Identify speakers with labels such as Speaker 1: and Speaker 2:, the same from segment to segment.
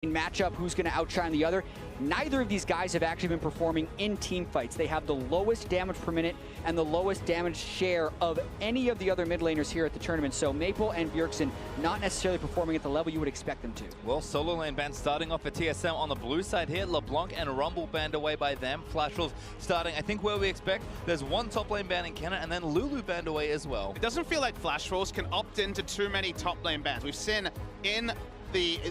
Speaker 1: matchup, who's going to outshine the other. Neither of these guys have actually been performing in team fights. They have the lowest damage per minute and the lowest damage share of any of the other mid laners here at the tournament. So Maple and Bjergsen not necessarily performing at the level you would expect them to.
Speaker 2: Well, solo lane ban starting off for TSM on the blue side here. LeBlanc and Rumble banned away by them. Flash Wolves starting, I think, where we expect. There's one top lane ban in Canada, and then Lulu banned away as well.
Speaker 3: It doesn't feel like Flash Wolves can opt into too many top lane bans. We've seen in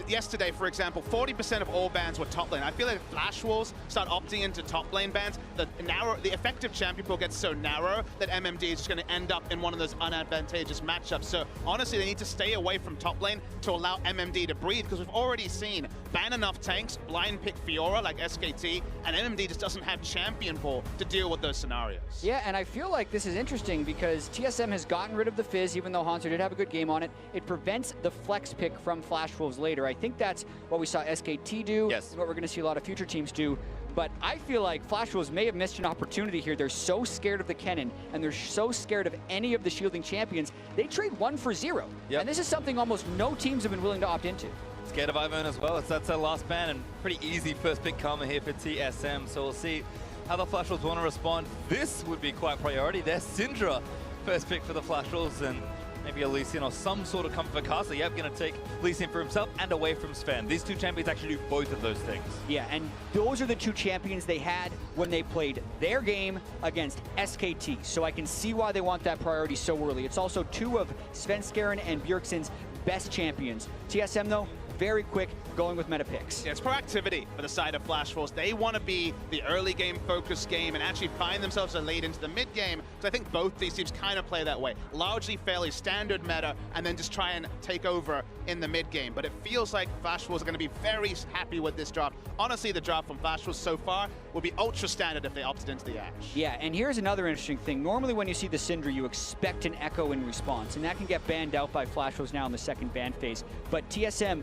Speaker 3: yesterday, for example, 40% of all bans were top lane. I feel like if Flash Wolves start opting into top lane bans, the effective champion pool gets so narrow that MMD is just going to end up in one of those unadvantageous matchups. So honestly, they need to stay away from top lane to allow MMD to breathe, because we've already seen ban enough tanks, blind pick Fiora like SKT, and MMD just doesn't have champion pool to deal with those scenarios.
Speaker 1: Yeah, and I feel like this is interesting because TSM has gotten rid of the Fizz, even though Hanzo did have a good game on it. It prevents the flex pick from Flash Wolves later. I think that's what we saw SKT do,
Speaker 2: yes.
Speaker 1: What we're going to see a lot of future teams do. But I feel like Flash Wolves may have missed an opportunity here. They're so scared of the Kennen, and they're so scared of any of the shielding champions. They trade 1 for 0.
Speaker 2: Yep.
Speaker 1: And this is something almost no teams have been willing to opt into.
Speaker 2: Scared of Ivern as well. That's their last ban, and pretty easy first pick karma here for TSM. So we'll see how the Flash Wolves want to respond. This would be quite priority. There's Syndra first pick for the Flash Wolves, and maybe a Lee Sin or some sort of comfort caster. Yep, going to take Lee Sin for himself and away from Sven. These two champions actually do both of those things.
Speaker 1: Yeah, and those are the two champions they had when they played their game against SKT. So I can see why they want that priority so early. It's also two of Svenskeren and Bjergsen's best champions. TSM, though, very quick, going with meta picks.
Speaker 3: Yeah, it's proactivity for the side of Flash Wolves. They want to be the early game focused game and actually find themselves a lead into the mid game. So I think both these teams kind of play that way. Largely fairly standard meta, and then just try and take over in the mid game. But it feels like Flash Wolves are going to be very happy with this draft. Honestly, the draft from Flash Wolves so far will be ultra standard if they opted into the Ashe.
Speaker 1: Yeah, and here's another interesting thing. Normally when you see the Syndra, you expect an echo in response, and that can get banned out by Flash Wolves now in the second ban phase. But TSM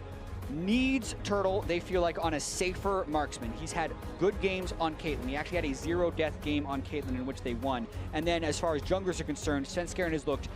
Speaker 1: needs Turtle, they feel like, on a safer marksman. He's had good games on Caitlyn. He actually had a 0-death game on Caitlyn in which they won. And then as far as junglers are concerned, Svenskeren has looked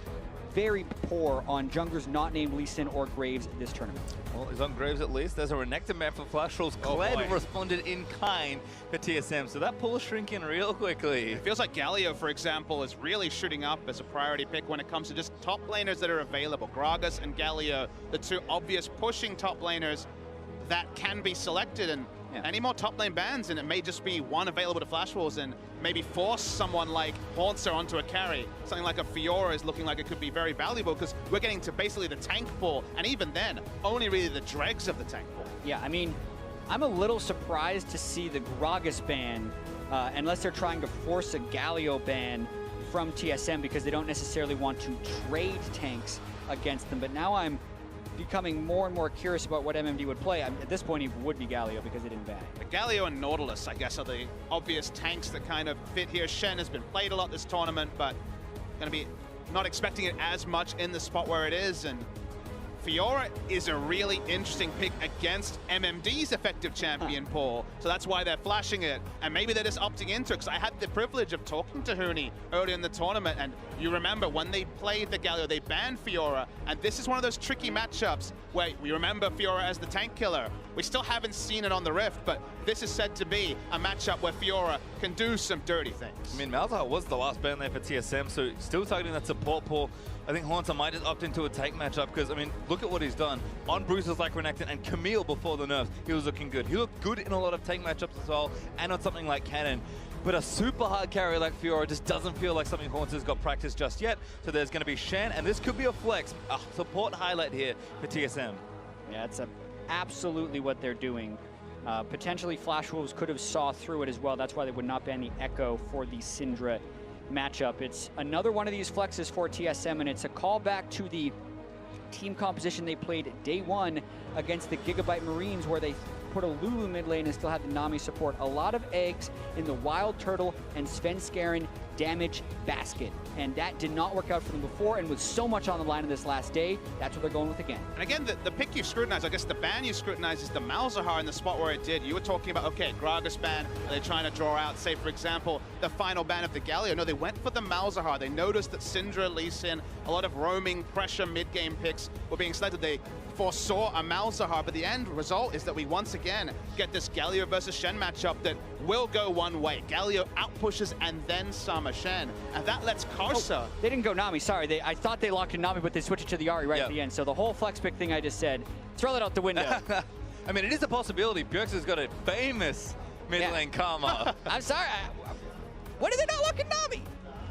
Speaker 1: very poor on junglers not named Lee Sin or Graves this tournament.
Speaker 2: Well, he's on Graves at least. There's a Renekton ban for Flash Wolves. Kled responded in kind for TSM, so that pool is shrinking real quickly.
Speaker 3: It feels like Galio, for example, is really shooting up as a priority pick when it comes to just top laners that are available. Gragas and Galio, the two obvious pushing top laners that can be selected, and any more top lane bans, and it may just be one available to Flash Wolves and maybe force someone like Hauntzer onto a carry. Something like a Fiora is looking like it could be very valuable, because we're getting to basically the tank pool, and even then, only really the dregs of the tank pool.
Speaker 1: Yeah, I mean, I'm a little surprised to see the Gragas ban, unless they're trying to force a Galio ban from TSM because they don't necessarily want to trade tanks against them. But now I'm becoming more and more curious about what MMD would play. At this point, he would be Galio because they didn't ban.
Speaker 3: Galio and Nautilus, I guess, are the obvious tanks that kind of fit here. Shen has been played a lot this tournament, but going to be not expecting it as much in the spot where it is. And Fiora is a really interesting pick against MMD's effective champion pool, so that's why they're flashing it. And maybe they're just opting into it, because I had the privilege of talking to Huni early in the tournament, and you remember when they played the Galio, they banned Fiora, and this is one of those tricky matchups where we remember Fiora as the tank killer. We still haven't seen it on the Rift, but this is said to be a matchup where Fiora can do some dirty things.
Speaker 2: I mean, Malzahar was the last ban there for TSM, so still targeting that support pool. I think Haunter might just opt into a tank matchup, because, I mean, look at what he's done. On bruises like Renekton and Camille before the nerfs, he was looking good. He looked good in a lot of tank matchups as well, and on something like Cannon. But a super hard carry like Fiora just doesn't feel like something Haunter's got practice just yet. So there's going to be Shen, and this could be a flex, a support highlight here for TSM.
Speaker 1: Yeah, it's absolutely what they're doing. Potentially Flash Wolves could have saw through it as well. That's why they would not ban the Echo for the Syndra matchup. It's another one of these flexes for TSM, and it's a callback to the team composition they played day one against the Gigabyte Marines, where they put a Lulu mid lane and still had the Nami support. A lot of eggs in the Wild Turtle and Svenskeren damage basket, and that did not work out for them before, and with so much on the line in this last day, that's what they're going with again.
Speaker 3: And again, the pick you scrutinize, I guess the ban you scrutinize is the Malzahar in the spot where it did. You were talking about, okay, Gragas ban, are they trying to draw out, say, for example, the final ban of the Galio? No, they went for the Malzahar. They noticed that Syndra, Lee Sin, a lot of roaming pressure mid-game picks were being selected. They foresaw a Malzahar, but the end result is that we once again get this Galio versus Shen matchup that will go one way. Galio outpushes and then Summer Shen, and that lets Karsa...
Speaker 1: Oh, they didn't go Nami, sorry. I thought they locked in Nami, but they switched it to the Ahri right at the end. So the whole flex pick thing I just said, throw that out the window.
Speaker 2: I mean, it is a possibility. Bjergsen's got a famous mid lane karma.
Speaker 1: I'm sorry. Why did they not lock in Nami?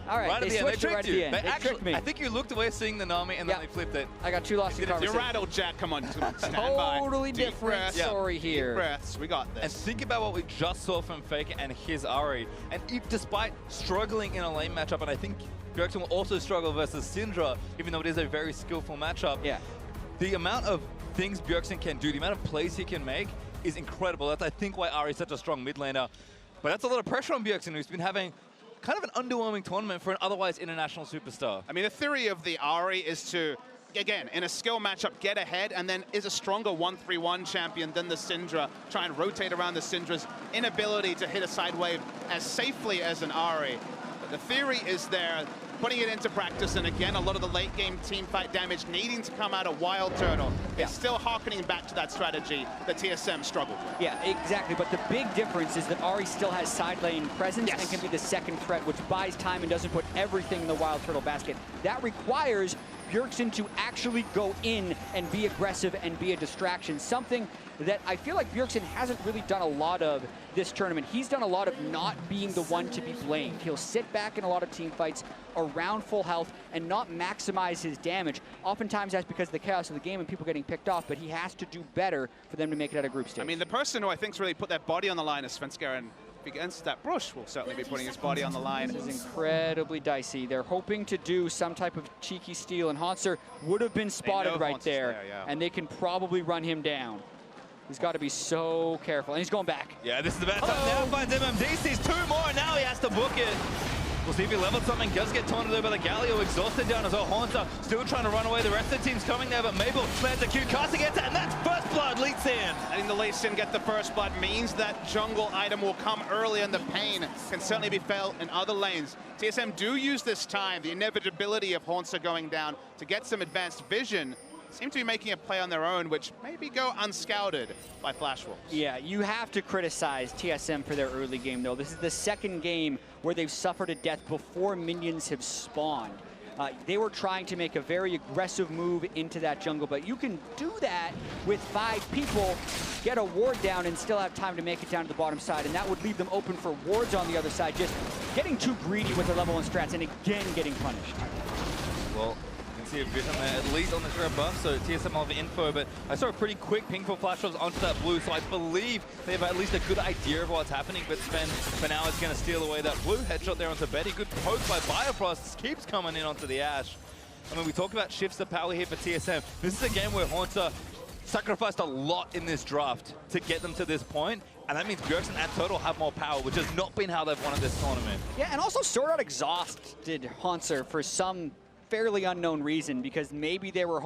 Speaker 1: All right, they switched it right at the end. They tricked me.
Speaker 2: I think you looked away seeing the Nami and then they flipped it.
Speaker 1: I got 2 lost in conversation.
Speaker 3: You're rattled, Jack. Come on, stand by.
Speaker 1: Totally different story here.
Speaker 3: Deep breaths. We got this.
Speaker 2: And think about what we just saw from Faker and his Ahri. And if, despite struggling in a lane matchup, and I think Bjergsen will also struggle versus Syndra, even though it is a very skillful matchup, the amount of things Bjergsen can do, the amount of plays he can make is incredible. That's, I think, why Ahri is such a strong mid laner. But that's a lot of pressure on Bjergsen, who's been having kind of an underwhelming tournament for an otherwise international superstar.
Speaker 3: I mean, the theory of the Ahri is to, again, in a skill matchup, get ahead, and then is a stronger 1-3-1 champion than the Syndra. Try and rotate around the Syndra's inability to hit a side wave as safely as an Ahri. But the theory is there, putting it into practice, and again, a lot of the late game team fight damage needing to come out of Wild Turtle. It's still harkening back to that strategy that TSM struggled with.
Speaker 1: Yeah, exactly. But the big difference is that Ahri still has side lane presence and can be the second threat, which buys time and doesn't put everything in the Wild Turtle basket. That requires Bjergsen to actually go in and be aggressive and be a distraction, something that I feel like Bjergsen hasn't really done a lot of this tournament. He's done a lot of not being the one to be blamed. He'll sit back in a lot of team fights around full health and not maximize his damage. Oftentimes that's because of the chaos of the game and people getting picked off, but he has to do better for them to make it out of group stage.
Speaker 3: I mean, the person who I think's really put their body on the line is Svenskeren. Against that brush, will certainly be putting his body on the line.
Speaker 1: This is incredibly dicey. They're hoping to do some type of cheeky steal, and Hauntzer would have been spotted right there, and they can probably run him down. He's got to be so careful, and he's going back.
Speaker 2: Yeah, this is the bad time. Now finds MMD, sees 2 more, and now he has to book it. We'll see if he levels something. Does get taunted over by the Galio, exhausted down as well. Haunter still trying to run away. The rest of the team's coming there, but Mabel lands a cute cast against it, and that's first blood leads in. Letting
Speaker 3: the Lee Sin get the first blood means that jungle item will come early, and the pain can certainly be felt in other lanes. TSM do use this time, the inevitability of Haunter going down, to get some advanced vision. Seem to be making a play on their own, which maybe go unscouted by Flash Wolves.
Speaker 1: Yeah, you have to criticize TSM for their early game, though. This is the second game where they've suffered a death before minions have spawned. They were trying to make a very aggressive move into that jungle, but you can do that with 5 people, get a ward down, and still have time to make it down to the bottom side, and that would leave them open for wards on the other side, just getting too greedy with their level 1 strats, and again getting punished.
Speaker 2: Well, see a vision there, at least on this red buff, so TSM will have info, but I saw a pretty quick ping for flash drops onto that blue, so I believe they have at least a good idea of what's happening, but Sven for now is going to steal away that blue. Headshot there onto Betty, good poke by Biofrost, keeps coming in onto the Ashe. I mean, we talk about shifts of power here for TSM. This is a game where Haunter sacrificed a lot in this draft to get them to this point, and that means Bjergsen and Total have more power, which has not been how they've won at this tournament.
Speaker 1: Yeah, and also Sword Art exhausted Haunter for some fairly unknown reason, because maybe they were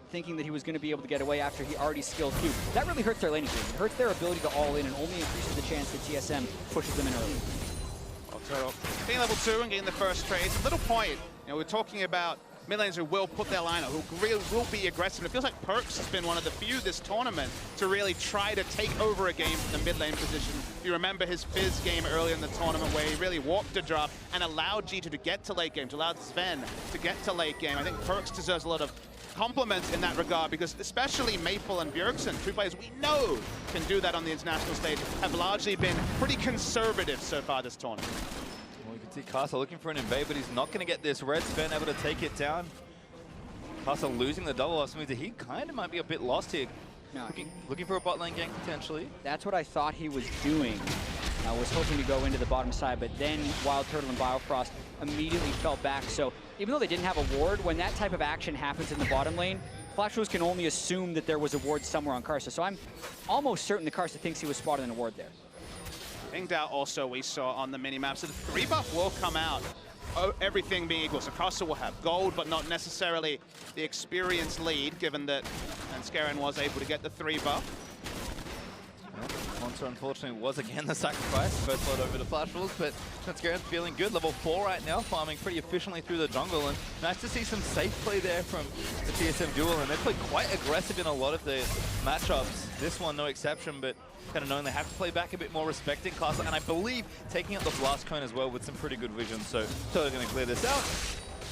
Speaker 1: thinking that he was going to be able to get away after he already skilled Q. That really hurts their laning game. It hurts their ability to all in and only increases the chance that TSM pushes them in early.
Speaker 3: Well, being level 2 and getting the first trade, it's a little point. You know, we're talking about mid laners who will put their line up, who really will be aggressive. It feels like Perkz has been one of the few this tournament to really try to take over a game from the mid lane position. If you remember his Fizz game early in the tournament where he really walked a drop and allowed G2 to get to late game, to allow Sven to get to late game. I think Perkz deserves a lot of compliments in that regard, because especially Maple and Bjergsen, 2 players we know can do that on the international stage, have largely been pretty conservative so far this tournament.
Speaker 2: See Karsa looking for an invade, but he's not going to get this. Red Sven able to take it down. Karsa losing the double off means that he kind of might be a bit lost here. No, looking for a bot lane gank potentially.
Speaker 1: That's what I thought he was doing. I was hoping to go into the bottom side, but then Wild Turtle and Biofrost immediately fell back. So even though they didn't have a ward, when that type of action happens in the bottom lane, Flash Wolves can only assume that there was a ward somewhere on Karsa. So I'm almost certain that Karsa thinks he was spotted in a ward there.
Speaker 3: Pinged out also we saw on the minimap. So the 3 buff will come out, everything being equal. So Karsa will have gold, but not necessarily the experience lead, given that Svenskeren was able to get the 3 buff.
Speaker 2: Haunter, unfortunately, was again the sacrifice. First blood over to Flash Wolves, but Svenskeren feeling good. Level 4 right now, farming pretty efficiently through the jungle. And nice to see some safe play there from the TSM duel. And they played quite aggressive in a lot of the matchups. This one, no exception, but kind of knowing they have to play back a bit more, respecting Castle. And I believe taking out the Blast Cone as well with some pretty good vision. So totally going to clear this out.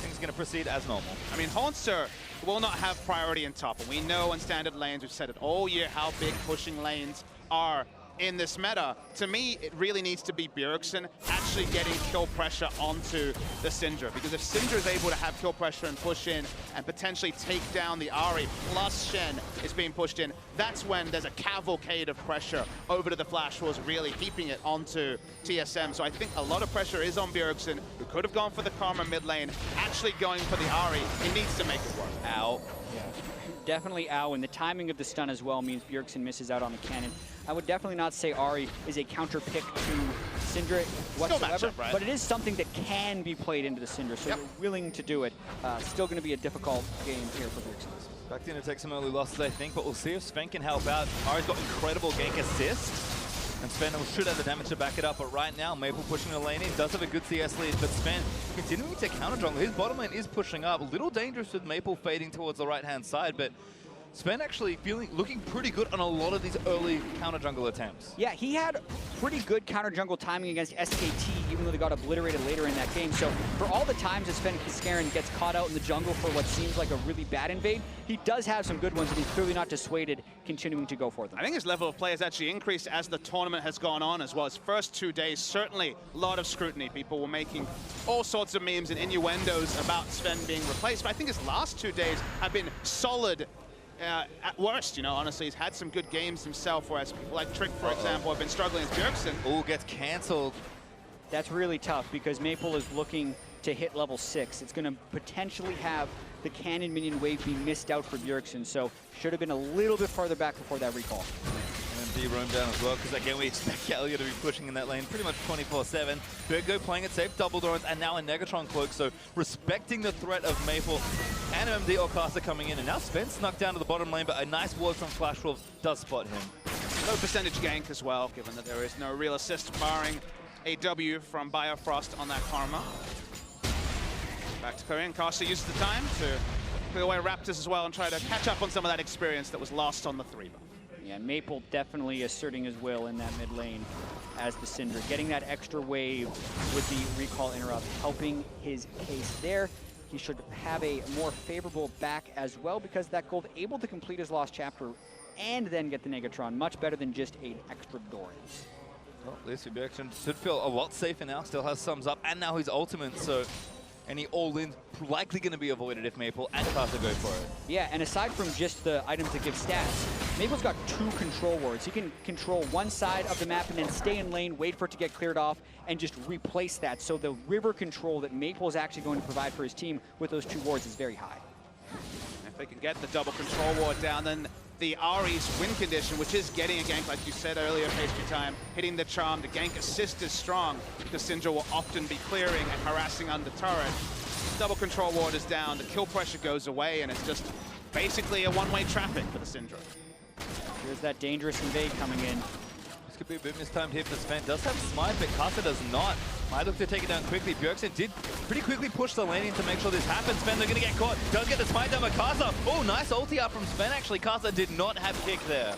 Speaker 2: Things going to proceed as normal.
Speaker 3: I mean, Haunter will not have priority in top. And we know in standard lanes, we've said it all year, how big pushing lanes are in this meta. To me, it really needs to be Bjergsen actually getting kill pressure onto the Syndra. Because if Syndra is able to have kill pressure and push in and potentially take down the Ahri, plus Shen is being pushed in, that's when there's a cavalcade of pressure over to the Flash Wolves, really heaping it onto TSM. So I think a lot of pressure is on Bjergsen, who could have gone for the Karma mid lane, actually going for the Ahri. He needs to make it work.
Speaker 1: Ow. Yeah. Definitely ow, and the timing of the stun as well means Bjergsen misses out on the cannon. I would definitely not say Ahri is a counter pick to Syndra whatsoever,
Speaker 3: matchup, right?
Speaker 1: But it is something that can be played into the Syndra, so you're willing to do it. Still going to be a difficult game here for Bjergsen.
Speaker 2: Back in to take some early losses, I think, but we'll see if Sven can help out. Ahri's got incredible gank assist. And Sven should have the damage to back it up, but right now, Maple pushing the lane in, does have a good CS lead, but Sven continuing to counter jungle. His bottom lane is pushing up. A little dangerous with Maple fading towards the right-hand side, but Sven actually looking pretty good on a lot of these early counter jungle attempts.
Speaker 1: Yeah, he had pretty good counter jungle timing against SKT, even though they got obliterated later in that game. So for all the times that Svenskeren gets caught out in the jungle for what seems like a really bad invade, he does have some good ones, and he's clearly not dissuaded continuing to go for them.
Speaker 3: I think his level of play has actually increased as the tournament has gone on as well. His first 2 days, certainly a lot of scrutiny. People were making all sorts of memes and innuendos about Sven being replaced, but I think his last 2 days have been solid. At worst, you know, honestly, he's had some good games himself, whereas people like Trick, for example, have been struggling with Bjergsen.
Speaker 2: Oh, gets cancelled.
Speaker 1: That's really tough because Maple is looking to hit level 6. It's going to potentially have the cannon minion wave be missed out for Bjergsen, so should have been a little bit farther back before that recall.
Speaker 2: And then D roam down as well, because again, we expect Gallia to be pushing in that lane pretty much 24/7. Virgo playing it safe, double drones, and now a Negatron cloak, so respecting the threat of Maple and MD or Caster coming in. And now Sven snuck down to the bottom lane, but a nice ward from Flash Wolves does spot him.
Speaker 3: Low percentage gank as well, given that there is no real assist, barring a W from Biofrost on that Karma. Back to Korean. Caster uses the time to clear away Raptors as well and try to catch up on some of that experience that was lost on the 3 buff.
Speaker 1: Yeah, Maple definitely asserting his will in that mid lane as the Syndra, getting that extra wave with the recall interrupt, helping his case there. He should have a more favorable back as well because that gold able to complete his lost chapter and then get the Negatron, much better than just an extra Doran's.
Speaker 2: Well, at least Bjergsen should feel a lot safer now, still has thumbs up, and now his ultimate, so any all-in likely going to be avoided if Maple and Caster go for it.
Speaker 1: Yeah, and aside from just the items that give stats, Maple's got 2 control wards. He can control one side of the map and then stay in lane, wait for it to get cleared off, and just replace that. So the river control that Maple is actually going to provide for his team with those 2 wards is very high.
Speaker 3: If they can get the double control ward down, then the Ahri's win condition, which is getting a gank, like you said earlier, Pastry Time, hitting the charm, the gank assist is strong, because Syndra will often be clearing and harassing under turret. Double control ward is down, the kill pressure goes away, and it's just basically a one-way traffic for the Syndra.
Speaker 1: Here's that dangerous invade coming in.
Speaker 2: This could be a bit mistimed here for Sven. Does have Smite, but Caster does not. Might look to take it down quickly. Bjergsen did pretty quickly push the lane in to make sure this happens. Sven, they're going to get caught. Does get the Smite down by Caster. Oh, nice ulti out from Sven, actually. Caster did not have kick there.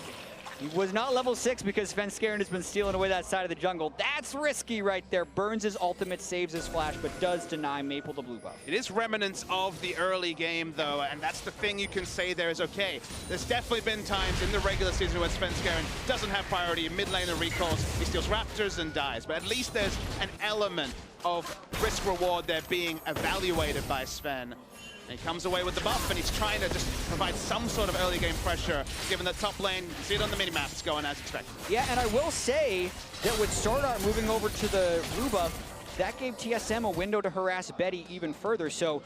Speaker 1: He was not level 6 because Svenskeren has been stealing away that side of the jungle. That's risky right there. Burns his ultimate, saves his flash, but does deny Maple the blue buff.
Speaker 3: It is remnants of the early game, though, and that's the thing you can say there is okay. There's definitely been times in the regular season where Svenskeren doesn't have priority in mid lane and recalls. He steals Raptors and dies, but at least there's an element of risk-reward there being evaluated by Sven. And he comes away with the buff, and he's trying to just provide some sort of early game pressure, given that top lane, you see it on the minimap, it's going as expected.
Speaker 1: Yeah, and I will say that with Sword Art moving over to the blue buff, that gave TSM a window to harass Betty even further. So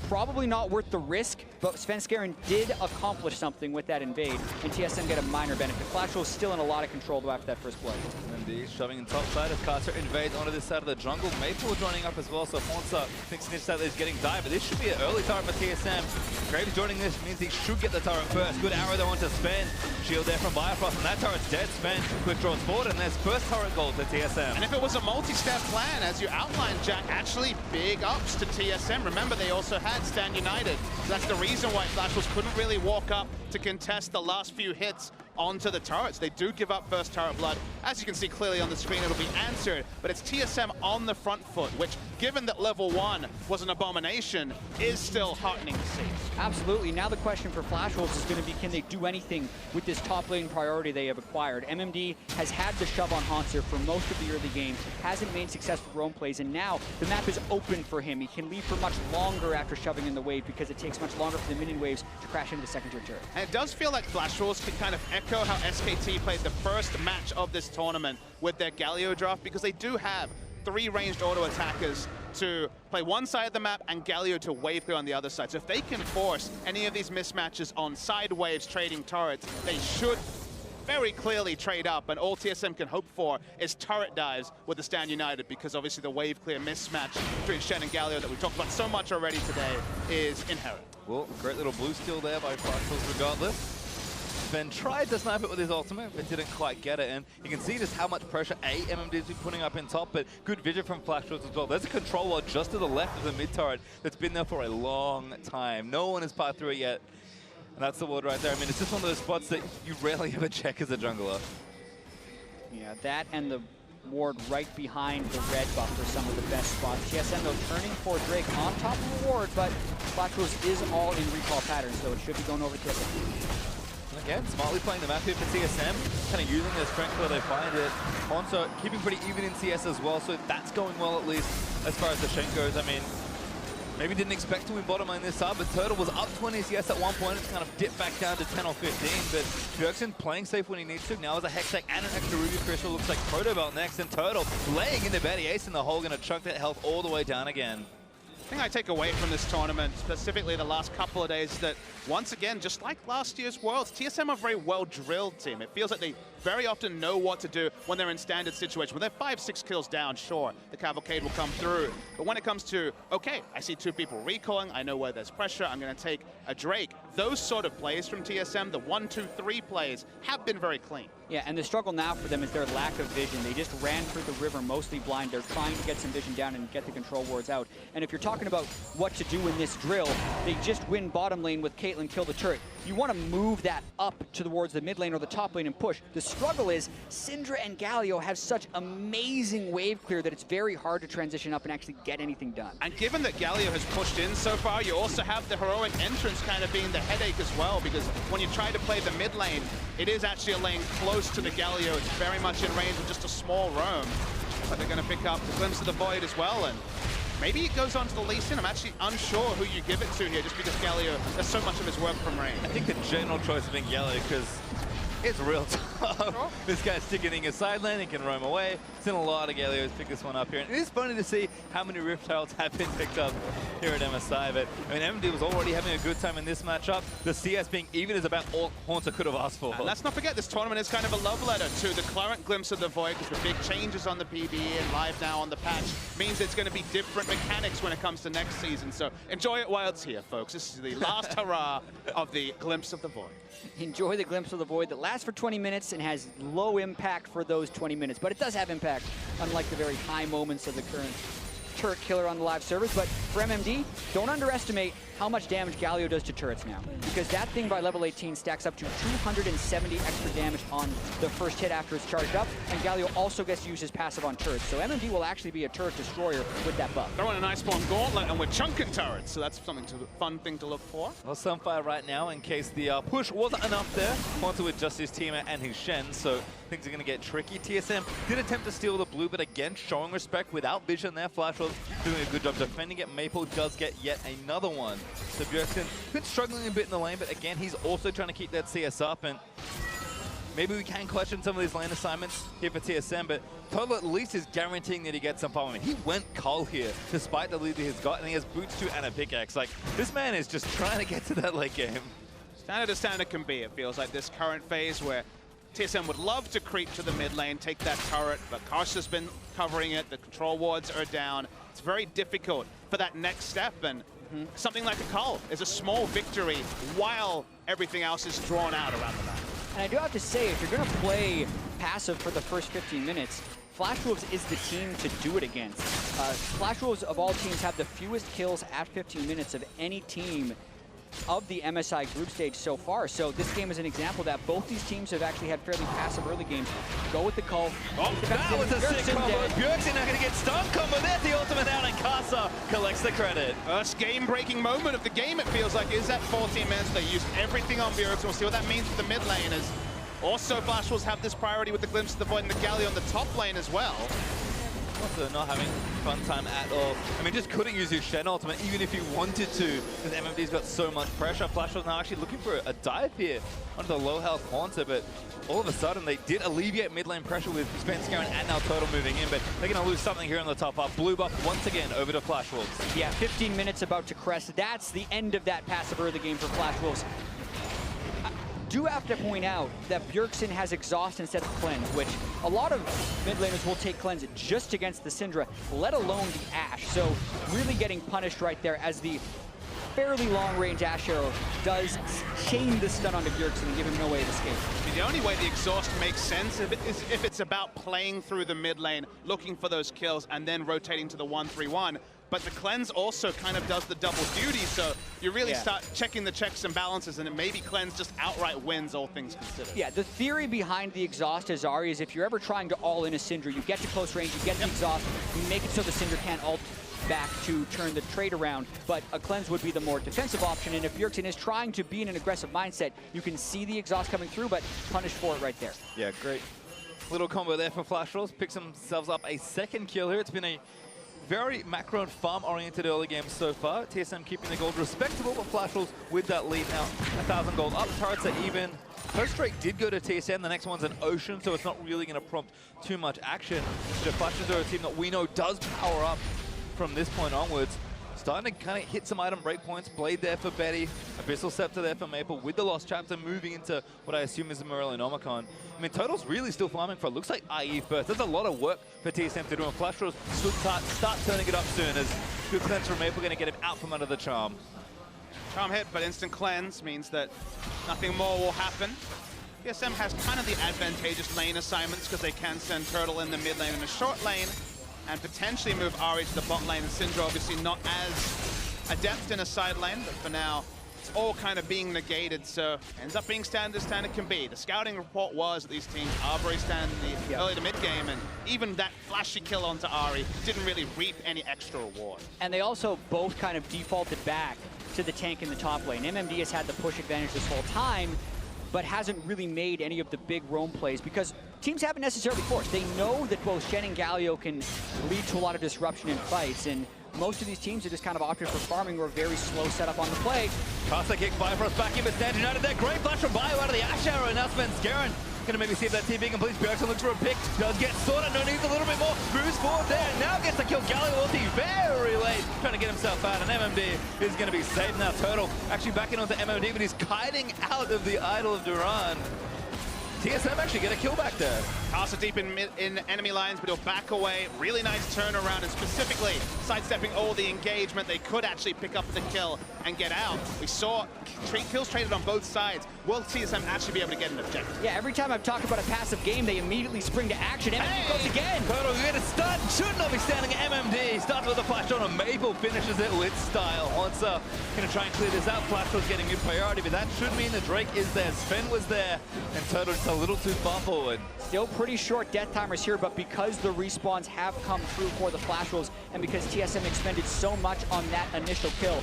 Speaker 1: probably not worth the risk, but Svenskeren did accomplish something with that invade, and TSM get a minor benefit. Flashwell is still in a lot of control though after that first blood.
Speaker 2: Indeed, shoving in top side as Carter invades onto this side of the jungle. Maple joining up as well, so Honsa thinks Snitch that is getting dive, but this should be an early turret for TSM. Graves joining this means he should get the turret first. Good arrow there onto Sven. Shield there from Bifrost, and that turret's dead. Sven quick draws forward, and there's first turret goal to TSM.
Speaker 3: And if it was a multi-step plan, as you outlined, Jack, actually big ups to TSM. Remember, they also had Stand United. So that's the reason why Flashwells couldn't really walk up to contest the last few hits onto the turrets. They do give up first turret blood. As you can see clearly on the screen, it'll be answered, but it's TSM on the front foot, which, given that level 1 was an abomination, is still heartening to see.
Speaker 1: Absolutely. Now the question for Flashwolves is going to be, can they do anything with this top lane priority they have acquired? MMD has had the shove on Hanser for most of the early game, hasn't made successful roam plays, and now the map is open for him. He can leave for much longer after shoving in the wave because it takes much longer for the minion waves to crash into the second-tier turret.
Speaker 3: And it does feel like Flashwolves can kind of echo how SKT played the first match of this tournament with their Galio draft, because they do have 3 ranged auto attackers to play one side of the map and Galio to wave clear on the other side. So if they can force any of these mismatches on side waves trading turrets, they should very clearly trade up, and all TSM can hope for is turret dives with the Stand United, because obviously the wave clear mismatch between Shen and Galio that we talked about so much already today is inherent.
Speaker 2: Well, great little blue steal there by Flashwells regardless. Sven tried to snipe it with his ultimate, but didn't quite get it, and you can see just how much pressure MMD is putting up in top, but good vision from Flashwells as well. There's a control wall just to the left of the mid turret that's been there for a long time. No one has passed through it yet, and that's the ward right there. I mean, it's just one of those spots that you rarely ever check as a jungler.
Speaker 1: Yeah, that and the ward right behind the red buff are some of the best spots. TSM, though, turning for Drake on top of the ward, but Flashwells is all in recall pattern, so it should be going over to TSM.
Speaker 2: Again, smartly playing the map here for TSM, kind of using their strength where they find it. Honsa keeping pretty even in CS as well, so that's going well at least as far as the Shen goes. I mean, maybe didn't expect to win bottom lane this side, but Turtle was up 20 CS at one point. It's kind of dipped back down to 10 or 15, but Bjergsen playing safe when he needs to. Now as a Hextech and an extra Ruby Crystal, looks like Proto Belt next, and Turtle laying into Betty, ace in the hole, gonna chunk that health all the way down again.
Speaker 3: The thing I take away from this tournament, specifically the last couple of days, is that once again, just like last year's Worlds, TSM are a very well-drilled team. It feels like they very often know what to do when they're in standard situations. When they're 5-6 kills down, sure, the Cavalcade will come through. But when it comes to, okay, I see 2 people recalling, I know where there's pressure, I'm going to take a Drake. Those sort of plays from TSM, the 1-2-3 plays, have been very clean.
Speaker 1: Yeah, and the struggle now for them is their lack of vision. They just ran through the river mostly blind. They're trying to get some vision down and get the control wards out. And if you're talking about what to do in this drill, they just win bottom lane with Caitlyn kill the turret. You want to move that up towards the mid lane or the top lane and push. The struggle is Syndra and Galio have such amazing wave clear that it's very hard to transition up and actually get anything done.
Speaker 3: And given that Galio has pushed in so far, you also have the heroic entrance kind of being the headache as well, because when you try to play the mid lane, it is actually a lane close to the Galio. It's very much in range with just a small roam. But they're going to pick up the Glimpse of the Void as well, and maybe it goes on to the Lee Sin. I'm actually unsure who you give it to here, just because Galio does so much of his work from range.
Speaker 2: I think the general choice has been Galio, because it's real tough. Sure. This guy's sticking in his side lane, he can roam away. Seen a lot of Galios pick this one up here. And it is funny to see how many Rift Heralds have been picked up here at MSI. But I mean, MD was already having a good time in this matchup. The CS being even is about all Haunter could have asked for.
Speaker 3: And let's not forget, this tournament is kind of a love letter to the current Glimpse of the Void, because the big changes on the PB and live now on the patch means it's going to be different mechanics when it comes to next season. So enjoy it while it's here, folks. This is the last hurrah of the Glimpse of the Void.
Speaker 1: Enjoy the Glimpse of the Void that lasts for 20 minutes and has low impact for those 20 minutes. But it does have impact, unlike the very high moments of the current turret killer on the live servers. But for MMD, don't underestimate how much damage Galio does to turrets now, because that thing by level 18 stacks up to 270 extra damage on the first hit after it's charged up, and Galio also gets to use his passive on turrets. So MMD will actually be a turret destroyer with that buff.
Speaker 3: Throwing a nice spawn gauntlet, and we're chunking turrets, so that's something fun thing to look for.
Speaker 2: Well, Sunfire right now, in case the push wasn't enough there, Haunter with just his teammate and his Shen, so things are going to get tricky. TSM did attempt to steal the blue, but again, showing respect without vision there. Flashwells doing a good job defending it. Maple does get yet another one. So Bjergsen been struggling a bit in the lane, but again, he's also trying to keep that CS up, and maybe we can question some of these lane assignments here for TSM, but Total at least is guaranteeing that he gets some farm. I mean, he went Cull here, despite the lead that he's got, and he has boots too and a pickaxe. Like, this man is just trying to get to that late game.
Speaker 3: Standard as standard can be, it feels like this current phase where TSM would love to creep to the mid lane, take that turret, but Karsh has been covering it, the control wards are down. It's very difficult for that next step, and something like a Cull is a small victory while everything else is drawn out around the map.
Speaker 1: And I do have to say, if you're going to play passive for the first 15 minutes, Flash Wolves is the team to do it against. Flash Wolves of all teams have the fewest kills at 15 minutes of any team of the MSI group stage so far. So this game is an example that both these teams have actually had fairly passive early games. Go with the Cull.
Speaker 2: Oh, that was a sick combo. Bjergsen not going to get stun combo. There's the ultimate out, and Kasa collects the credit.
Speaker 3: First game-breaking moment of the game, it feels like, is at 14 minutes. They used everything on Bjergsen. We'll see what that means for the mid lane, as also Flash Wolves have this priority with the Glimpse of the Void and the Galio on the top lane as well.
Speaker 2: Also not having fun time at all. I mean, just couldn't use his Shen ultimate even if he wanted to, because MMD's got so much pressure. Flash was now actually looking for a dive here onto the low health Haunter, but all of a sudden they did alleviate mid lane pressure with Spencer and now Total moving in, but they're going to lose something here on the top up. Blue buff once again over to Flash Wolves.
Speaker 1: Yeah, 15 minutes about to crest. That's the end of that passive early game for Flash Wolves. Do have to point out that Bjergsen has exhaust instead of cleanse, which a lot of mid laners will take cleanse just against the Syndra, let alone the Ashe. So really getting punished right there, as the fairly long-range Ashe arrow does chain the stun onto Bjergsen and give him no way of escape.
Speaker 3: I mean, the only way the exhaust makes sense is if it's about playing through the mid lane, looking for those kills, and then rotating to the 1-3-1. But the cleanse also kind of does the double duty, so you really start checking the checks and balances, and it maybe cleanse just outright wins, all things considered.
Speaker 1: Yeah, the theory behind the exhaust as Ahri is if you're ever trying to all in a Syndra, you get to close range, you get the exhaust, you make it so the Syndra can't ult back to turn the trade around, but a cleanse would be the more defensive option, and if Bjergsen is trying to be in an aggressive mindset, you can see the exhaust coming through, but punished for it right there.
Speaker 2: Yeah, great little combo there for Flash Wolves. Picks themselves up a second kill here. It's been a very macro and farm-oriented early game so far. TSM keeping the gold respectable, but Flash Wolves with that lead now. 1,000 gold up, turrets are even. First strike did go to TSM, the next one's an Ocean, so it's not really going to prompt too much action. The Flash Wolves are a team that we know does power up from this point onwards. Starting to kind of hit some item breakpoints. Blade there for Betty, Abyssal Scepter there for Maple, with the Lost Chapter moving into what I assume is the Morellian Omicron. I mean, Total's really still farming for, it looks like IE first. There's a lot of work for TSM to do, and Flash Wolves should start turning it up soon, as good cleanse from Maple going to get him out from under the charm.
Speaker 3: Charm hit, but instant cleanse means that nothing more will happen. TSM has kind of the advantageous lane assignments because they can send Turtle in the mid lane and a short lane, and potentially move Ahri to the bot lane, and Syndra obviously not as adept in a side lane, but for now, it's all kind of being negated, so ends up being standard as standard can be. The scouting report was that these teams are very standard in the early to mid game, and even that flashy kill onto Ahri didn't really reap any extra reward.
Speaker 1: And they also both kind of defaulted back to the tank in the top lane. MMD has had the push advantage this whole time, but hasn't really made any of the big roam plays because teams haven't necessarily forced. They know that both Shen and Galio can lead to a lot of disruption in fights, and most of these teams are just kind of opting for farming or very slow setup on the play.
Speaker 2: Kasa kick Bifrost back in, but Stand United there. Great flash from Bio out of the Ashe arrow, and now Spencer gonna maybe see if that TP completes. Bjergsen looks for a pick, does get sorted, no needs a little bit more, moves forward there, now gets to kill Galio ulti very late, trying to get himself out, and MMD is gonna be safe now. Turtle actually backing onto MMD, but he's kiting out of the Idol of Duran. TSM actually get a kill back there.
Speaker 3: Kasa deep in enemy lines, but he'll back away. Really nice turnaround, and specifically sidestepping all the engagement. They could actually pick up the kill and get out. We saw kills traded on both sides. Will TSM actually be able to get an objective?
Speaker 1: Yeah, every time I've talked about a passive game, they immediately spring to action. MMD goes again.
Speaker 2: Turtle get a stun, should not be standing at MMD. Starts with a flash on, and Maple finishes it with style. Hansa gonna try and clear this out. Flash was getting good priority, but that should mean the Drake is there. Sven was there, and Turtle just a little too far forward.
Speaker 1: Still pretty short death timers here, but because the respawns have come through for the Flash Wolves, and because TSM expended so much on that initial kill,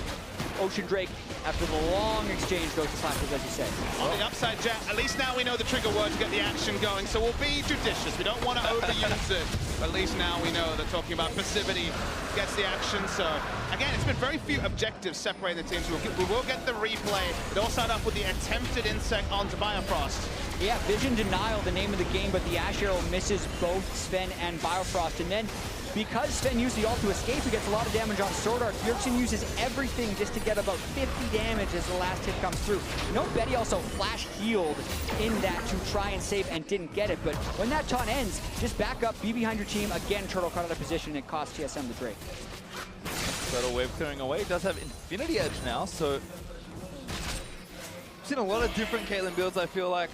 Speaker 1: Ocean Drake, after the long exchange, goes to Flash Wolves, as you say.
Speaker 3: On the upside, Jack, at least now we know the trigger word to get the action going, so we'll be judicious. We don't want to overuse it, but at least now we know they're talking about passivity gets the action. So, again, it's been very few objectives separating the teams. We will get the replay. It all started off with the attempted insect onto Bifrost.
Speaker 1: Yeah, Vision Denial, the name of the game, but the Ash Arrow misses both Sven and Biofrost. And then, because Sven used the ult to escape, he gets a lot of damage on Sword Art. Bjergsen uses everything just to get about 50 damage as the last hit comes through. Note Betty also flash healed in that to try and save and didn't get it. But when that taunt ends, just back up, be behind your team. Again, Turtle caught out of position, and it cost TSM the Drake.
Speaker 2: Turtle wave clearing away. Does have Infinity Edge now, so... Seen a lot of different Caitlyn builds, I feel like.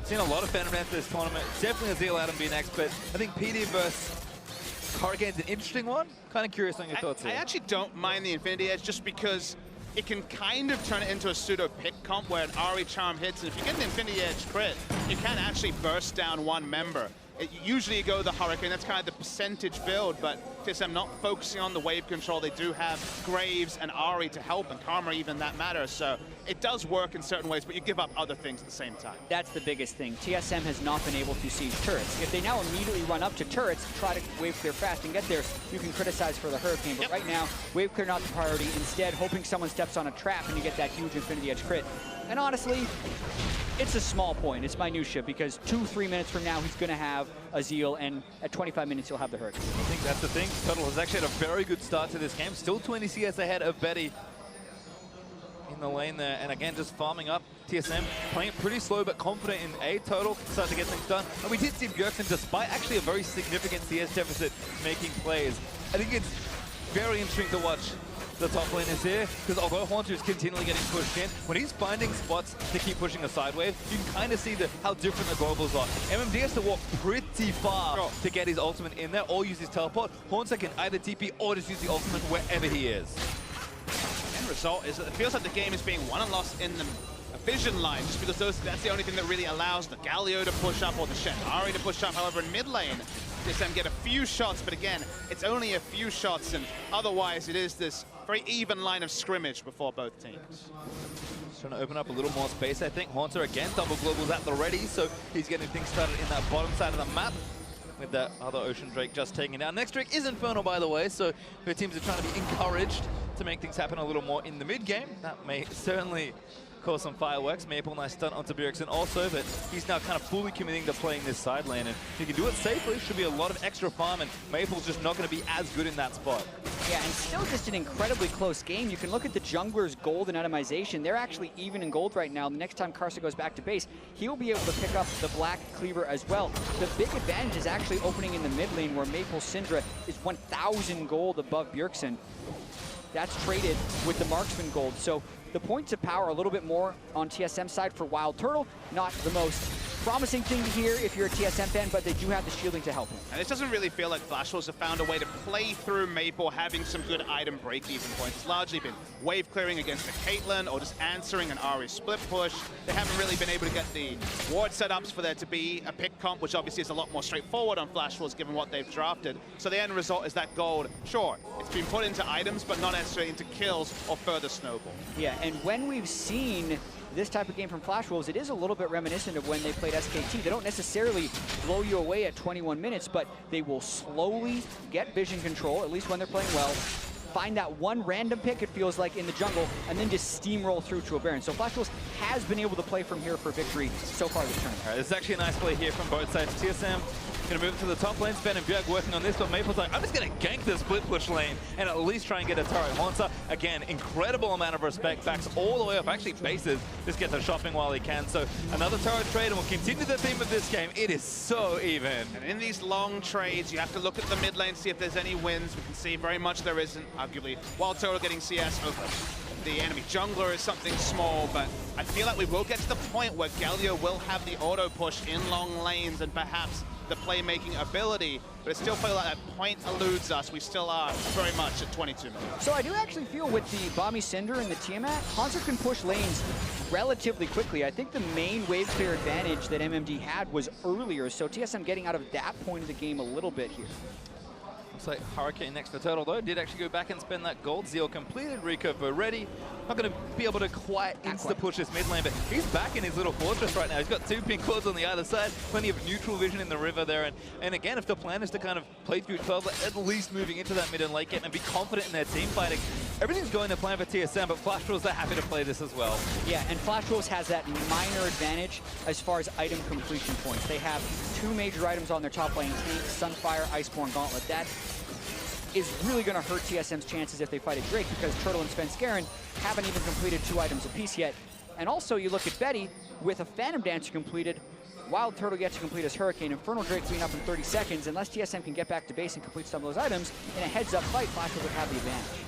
Speaker 2: Seen a lot of Phantom Dance this tournament. Definitely a Zeal Adam being next, but I think PD versus Hurricane's an interesting one. Kind of curious on your thoughts here.
Speaker 3: I actually don't mind the Infinity Edge just because it can kind of turn it into a pseudo pick comp where an Ahri charm hits, and if you get an Infinity Edge crit, you can actually burst down one member. Usually you go the Hurricane, that's kind of the percentage build, but TSM not focusing on the wave control. They do have Graves and Ahri to help, and Karma even that matters. So it does work in certain ways, but you give up other things at the same time.
Speaker 1: That's the biggest thing. TSM has not been able to siege turrets. If they now immediately run up to turrets, try to wave clear fast and get there, you can criticize for the Hurricane. But right now, wave clear not the priority. Instead, hoping someone steps on a trap and you get that huge Infinity Edge crit. And honestly, it's a small point. It's minutia because 2-3 minutes from now, he's going to have a Zeal, and at 25 minutes, he'll have the Hurricane.
Speaker 2: I think that's the thing. Turtle has actually had a very good start to this game. Still 20 CS ahead of Betty in the lane there. And again, just farming up. TSM playing it pretty slow but confident in A. Turtle starting to get things done. And we did see Bjergsen, despite actually a very significant CS deficit, making plays. I think it's very interesting to watch the top lane is here, because although Haunter is continually getting pushed in, when he's finding spots to keep pushing a side wave, you can kind of see how different the globals are. MMD has to walk pretty far to get his ultimate in there, or use his teleport. Haunter can either TP or just use the ultimate wherever he is.
Speaker 3: End result is that it feels like the game is being won and lost in the vision line, just because that's the only thing that really allows the Galio to push up or the Shen Ahri to push up. However, in mid lane, TSM get a few shots, but again, it's only a few shots, and otherwise it is this very even line of scrimmage before both teams.
Speaker 2: Just trying to open up a little more space, I think. Haunter again, double globals at the ready, so he's getting things started in that bottom side of the map, with that other Ocean Drake just taking it down. Next Drake is Infernal, by the way, so her teams are trying to be encouraged to make things happen a little more in the mid game. That may certainly cause some fireworks. Maple, nice stun onto Bjergsen also, but he's now kind of fully committing to playing this side lane, and if he can do it safely, should be a lot of extra farm, and Maple's just not going to be as good in that spot.
Speaker 1: Yeah, and still just an incredibly close game. You can look at the jungler's gold and itemization. They're actually even in gold right now. The next time Karsa goes back to base, he'll be able to pick up the Black Cleaver as well. The big advantage is actually opening in the mid lane, where Maple Syndra is 1,000 gold above Bjergsen. That's traded with the Marksman gold. So the points of power a little bit more on TSM side for Wild Turtle. Not the most promising thing to hear if you're a TSM fan, but they do have the shielding to help him.
Speaker 3: And it doesn't really feel like Flash Wolves have found a way to play through Maple having some good item break-even points. It's largely been wave clearing against the Caitlyn or just answering an Ahri split push. They haven't really been able to get the ward setups for there to be a pick comp, which obviously is a lot more straightforward on Flash Wolves given what they've drafted. So the end result is that gold, sure, it's been put into items, but not necessarily into kills or further snowball.
Speaker 1: Yeah, and when we've seen this type of game from Flash Wolves, it is a little bit reminiscent of when they played SKT. They don't necessarily blow you away at 21 minutes, but they will slowly get vision control, at least when they're playing well, find that one random pick, it feels like, in the jungle, and then just steamroll through to a Baron. So Flash Wolves has been able to play from here for victory so far this tournament.
Speaker 2: All right, this is actually a nice play here from both sides. TSM going to move to the top lane. Sven and Bjerg working on this, but Maple's like, I'm just going to gank the split push lane and at least try and get a turret. Haunter, again, incredible amount of respect, backs all the way up, actually bases, just gets a shopping while he can. So another turret trade, and we'll continue the theme of this game. It is so even.
Speaker 3: And in these long trades, you have to look at the mid lane, see if there's any wins. We can see very much there isn't, arguably. Wild Turtle getting CS over the enemy jungler is something small, but I feel like we will get to the point where Galio will have the auto push in long lanes and perhaps the playmaking ability, but it still feels like that point eludes us. We still are very much at 22 minutes.
Speaker 1: So I do actually feel with the Bomby Cinder and the Tiamat, Haunter can push lanes relatively quickly. I think the main wave clear advantage that MMD had was earlier, so TSM getting out of that point of the game a little bit here.
Speaker 2: Looks like Hurricane next for Turtle, though. Did actually go back and spend that gold. Zeal completed. Recover ready. not going to be able to quite insta-push this mid lane, but he's back in his little fortress right now. He's got 2 pink cords on the other side, plenty of neutral vision in the river there, and again, if the plan is to kind of play through 12, at least moving into that mid and late game and be confident in their team fighting, everything's going to plan for TSM, but Flash Wolves are happy to play this as well. Yeah,
Speaker 1: and Flash Wolves has that minor advantage as far as item completion points. They have 2 major items on their top lane, Tank, Sunfire, Iceborne Gauntlet. That is really going to hurt TSM's chances if they fight a Drake, because Turtle and Svenskeren haven't even completed 2 items apiece yet. And also, you look at Betty, with a Phantom Dancer completed, Wild Turtle gets to complete his Hurricane, Infernal Drake being up in 30 seconds. Unless TSM can get back to base and complete some of those items, in a heads-up fight, Flash would have the advantage.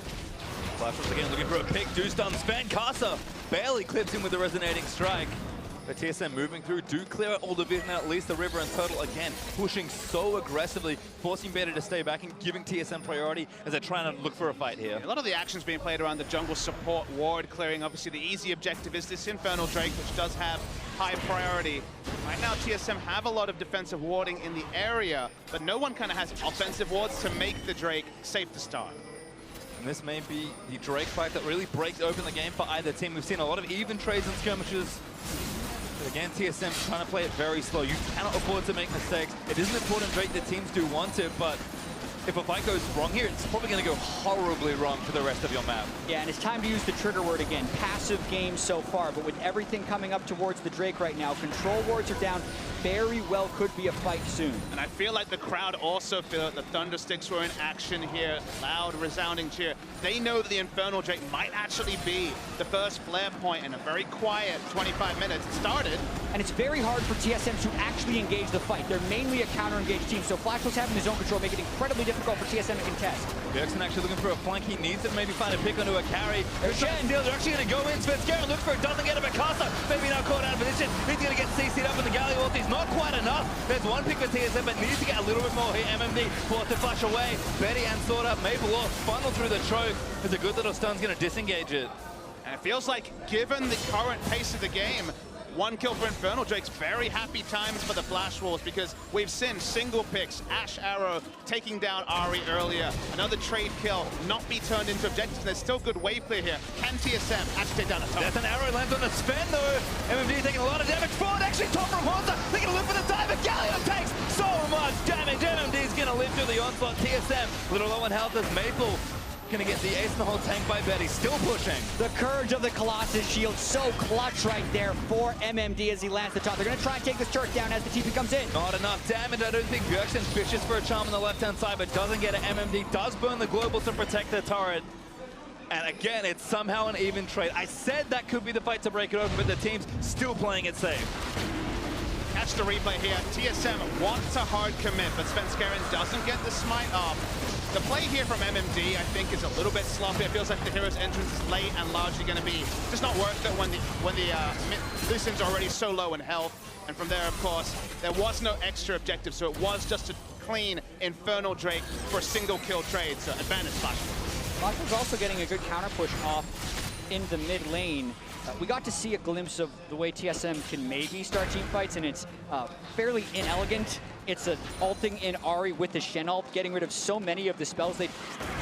Speaker 2: Flash Wolves again looking for a pick. Do stun. Sven Casa barely clips him with the resonating strike. But TSM moving through, do clear out all the vision, at least the River and Turtle again, pushing so aggressively, forcing Beta to stay back and giving TSM priority as they're trying to look for a fight here.
Speaker 3: A lot of the actions being played around the jungle support, ward clearing. Obviously the easy objective is this Infernal Drake, which does have high priority. Right now TSM have a lot of defensive warding in the area, but no one kind of has offensive wards to make the Drake safe to start.
Speaker 2: And this may be the Drake fight that really breaks open the game for either team. We've seen a lot of even trades and skirmishes. But again, TSM trying to play it very slow. You cannot afford to make mistakes. It is an important Drake that teams do want it, but if a fight goes wrong here, it's probably going to go horribly wrong for the rest of your map.
Speaker 1: Yeah, and it's time to use the trigger word again. Passive game so far, but with everything coming up towards the Drake right now, control wards are down. Very well could be a fight soon. And
Speaker 3: I feel like the crowd also feel that the Thundersticks were in action here. Loud, resounding cheer. They know that the Infernal Drake might actually be the first flare point in a very quiet 25 minutes. It started.
Speaker 1: And it's very hard for TSM to actually engage the fight. They're mainly a counter-engaged team, so Flash was having his own control, make it incredibly difficult for TSM to contest.
Speaker 2: Bjergsen actually looking for a flank. He needs to maybe find a pick onto a carry. There's Shen. They're actually going to go in. Svenskeren look for it, doesn't get a Mikasa. Maybe now caught out of position. He's going to get CC'd up in the Galio ulti. Not quite enough. There's one pick for TSM, but needs to get a little bit more here. MMD forced to flash away. Betty and Sword Up. Maple off. Funnel through the choke. There's a good little stun's going to disengage it.
Speaker 3: And it feels like, given the current pace of the game, 1 kill for Infernal Drake's very happy times for the Flash Wolves, because we've seen single picks, Ash Arrow taking down Ahri earlier, another trade kill not be turned into objectives, and there's still good wave clear here. Can TSM actually take down a top?
Speaker 2: There's an arrow lands on the Sven though. MMD taking a lot of damage. Forward actually top from Honza. They're going to look for the dive, but Galio takes so much damage. MMD's going to live through the onslaught. TSM, little low on health as Maple gonna get the ace in the whole tank by Betty, still pushing.
Speaker 1: The courage of the Colossus shield, so clutch right there for MMD as he lands the top. They're gonna try and take this turret down as the TP comes in.
Speaker 2: Not enough damage. I don't think Bjergsen's vicious for a charm on the left-hand side, but doesn't get it. MMD does burn the global to protect the turret. And again, it's somehow an even trade. I said that could be the fight to break it open, but the team's still playing it safe.
Speaker 3: Catch the replay here. TSM wants a hard commit, but Svenskeren doesn't get the smite off. The play here from MMD, I think, is a little bit sloppy. It feels like the hero's entrance is late and largely going to be just not worth it when the Lucian's already so low in health. And from there, of course, there was no extra objective, so it was just a clean Infernal Drake for a single kill trade. So advantage Flash.
Speaker 1: Flash was also getting a good counter push off in the mid lane. We got to see a glimpse of the way TSM can maybe start team fights, and it's fairly inelegant. It's an ulting in Ahri with the Shen ult, getting rid of so many of the spells they